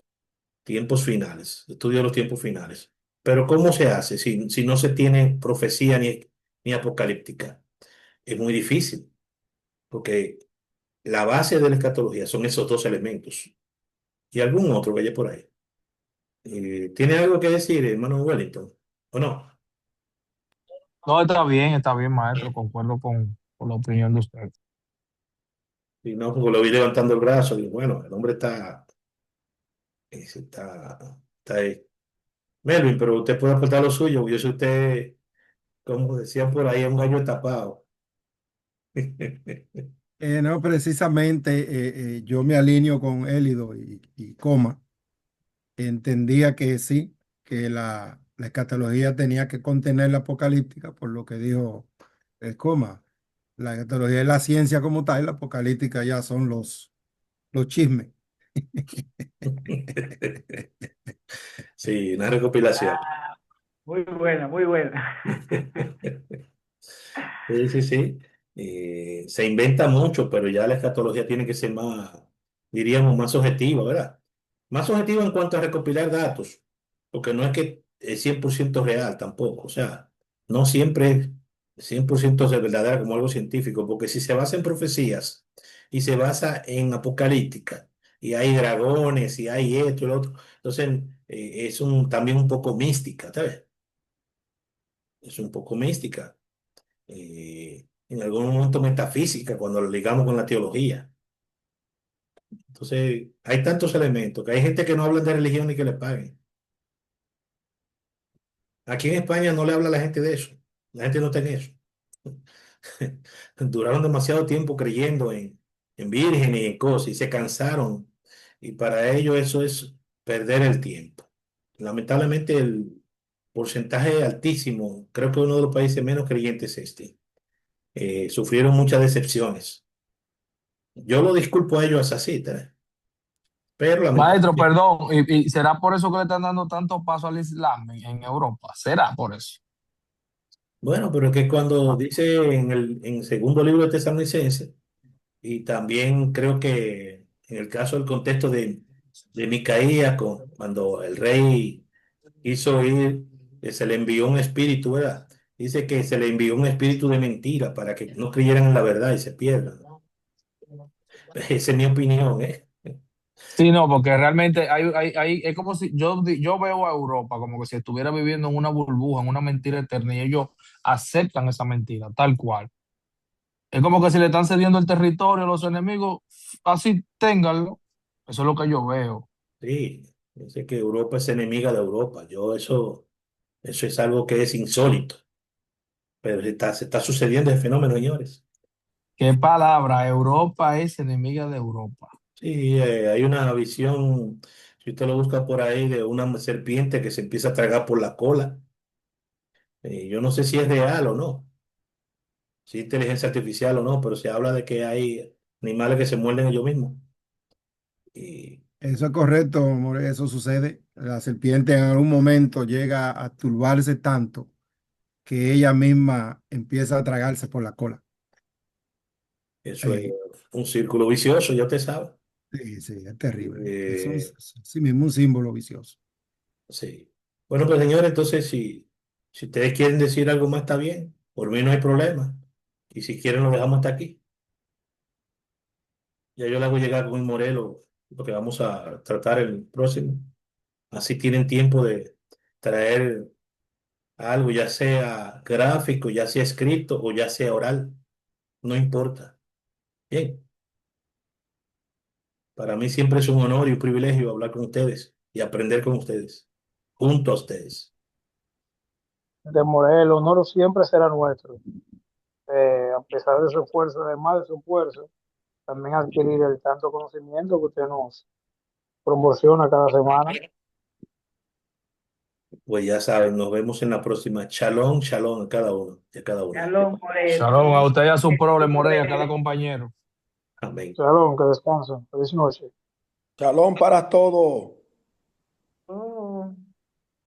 tiempos finales, estudio de los tiempos finales. Pero ¿cómo se hace si no se tiene profecía ni apocalíptica? Es muy difícil, porque la base de la escatología son esos dos elementos y algún otro que haya por ahí. ¿Tiene algo que decir, hermano Wellington? ¿O no? No, está bien, maestro, concuerdo con la opinión de usted. Si no, porque lo vi levantando el brazo y bueno, el hombre está ahí. Melvin, pero usted puede aportar lo suyo, porque yo sé usted, como decían por ahí, es un gallo tapado. No, precisamente yo me alineo con Élido y Coma. Entendía que sí, que la escatología tenía que contener la apocalíptica, por lo que dijo el Coma. La escatología es la ciencia como tal, la apocalíptica ya son los chismes. Sí, una recopilación. Ah, muy buena, muy buena. Sí, sí, sí. Se inventa mucho, pero ya la escatología tiene que ser más, diríamos, más objetiva, ¿verdad? Más objetiva en cuanto a recopilar datos, porque no es que es 100% real tampoco, o sea, no siempre es 100% de verdadera como algo científico, porque si se basa en profecías y se basa en apocalíptica, y hay dragones, y hay esto y lo otro, entonces es también un poco mística, ¿sabes? Es un poco mística en algún momento metafísica cuando lo ligamos con la teología. Entonces, hay tantos elementos que hay gente que no habla de religión ni que le paguen. Aquí en España no le habla a la gente de eso. La gente no está en eso. Duraron demasiado tiempo creyendo en vírgenes y en cosas y se cansaron. Y para ellos eso es perder el tiempo. Lamentablemente el porcentaje altísimo, creo que uno de los países menos creyentes es este. Sufrieron muchas decepciones. Yo lo disculpo a ellos así, pero Maestro, lamentablemente. perdón, y será por eso que le están dando tanto paso al Islam en Europa? ¿Será por eso? Bueno, pero es que cuando dice en el segundo libro de Tesalonicenses, y también creo que en el caso del contexto de Micaías, cuando el rey quiso ir, se le envió un espíritu, ¿verdad? Dice que se le envió un espíritu de mentira para que no creyeran en la verdad y se pierdan. Esa es mi opinión, ¿eh? Sí, no, porque realmente es como si yo veo a Europa como que si estuviera viviendo en una burbuja, en una mentira eterna, y ellos aceptan esa mentira, tal cual. Es como que si le están cediendo el territorio a los enemigos, así ténganlo. Eso es lo que yo veo. Sí, dice que Europa es enemiga de Europa. Eso es algo que es insólito, pero se está sucediendo el fenómeno, señores. ¿Qué palabra? Europa es enemiga de Europa. Sí, hay una visión, si usted lo busca por ahí, de una serpiente que se empieza a tragar por la cola. Yo no sé si es real o no, si es inteligencia artificial o no, pero se habla de que hay animales que se muerden ellos mismos. Y Eso es correcto, More, eso sucede. La serpiente en algún momento llega a turbarse tanto que ella misma empieza a tragarse por la cola. eso es Eh, un círculo vicioso, ya usted sabe. sí, sí, es terrible. Es Eh, sí mismo un símbolo vicioso. sí. Bueno, pues señores, entonces, si Si ustedes quieren decir algo más, está bien. Por mí no hay problema. Y si quieren, lo dejamos hasta aquí. Ya yo le hago llegar con Morelo lo que vamos a tratar el próximo. Así tienen tiempo de traer algo, ya sea gráfico, ya sea escrito o ya sea oral. No importa. Bien, para mí siempre es un honor y un privilegio hablar con ustedes y aprender con ustedes, junto a ustedes. De Morel, el honor siempre será nuestro. A pesar de su esfuerzo, además de su esfuerzo, también adquirir el tanto conocimiento que usted nos proporciona cada semana. Pues ya saben, nos vemos en la próxima. Shalom, shalom a cada uno y a cada una. Shalom, Morel. Shalom a usted y a su prole, Morey, a cada compañero. Amén. Shalom, que descansen. Feliz noche. Shalom para todos.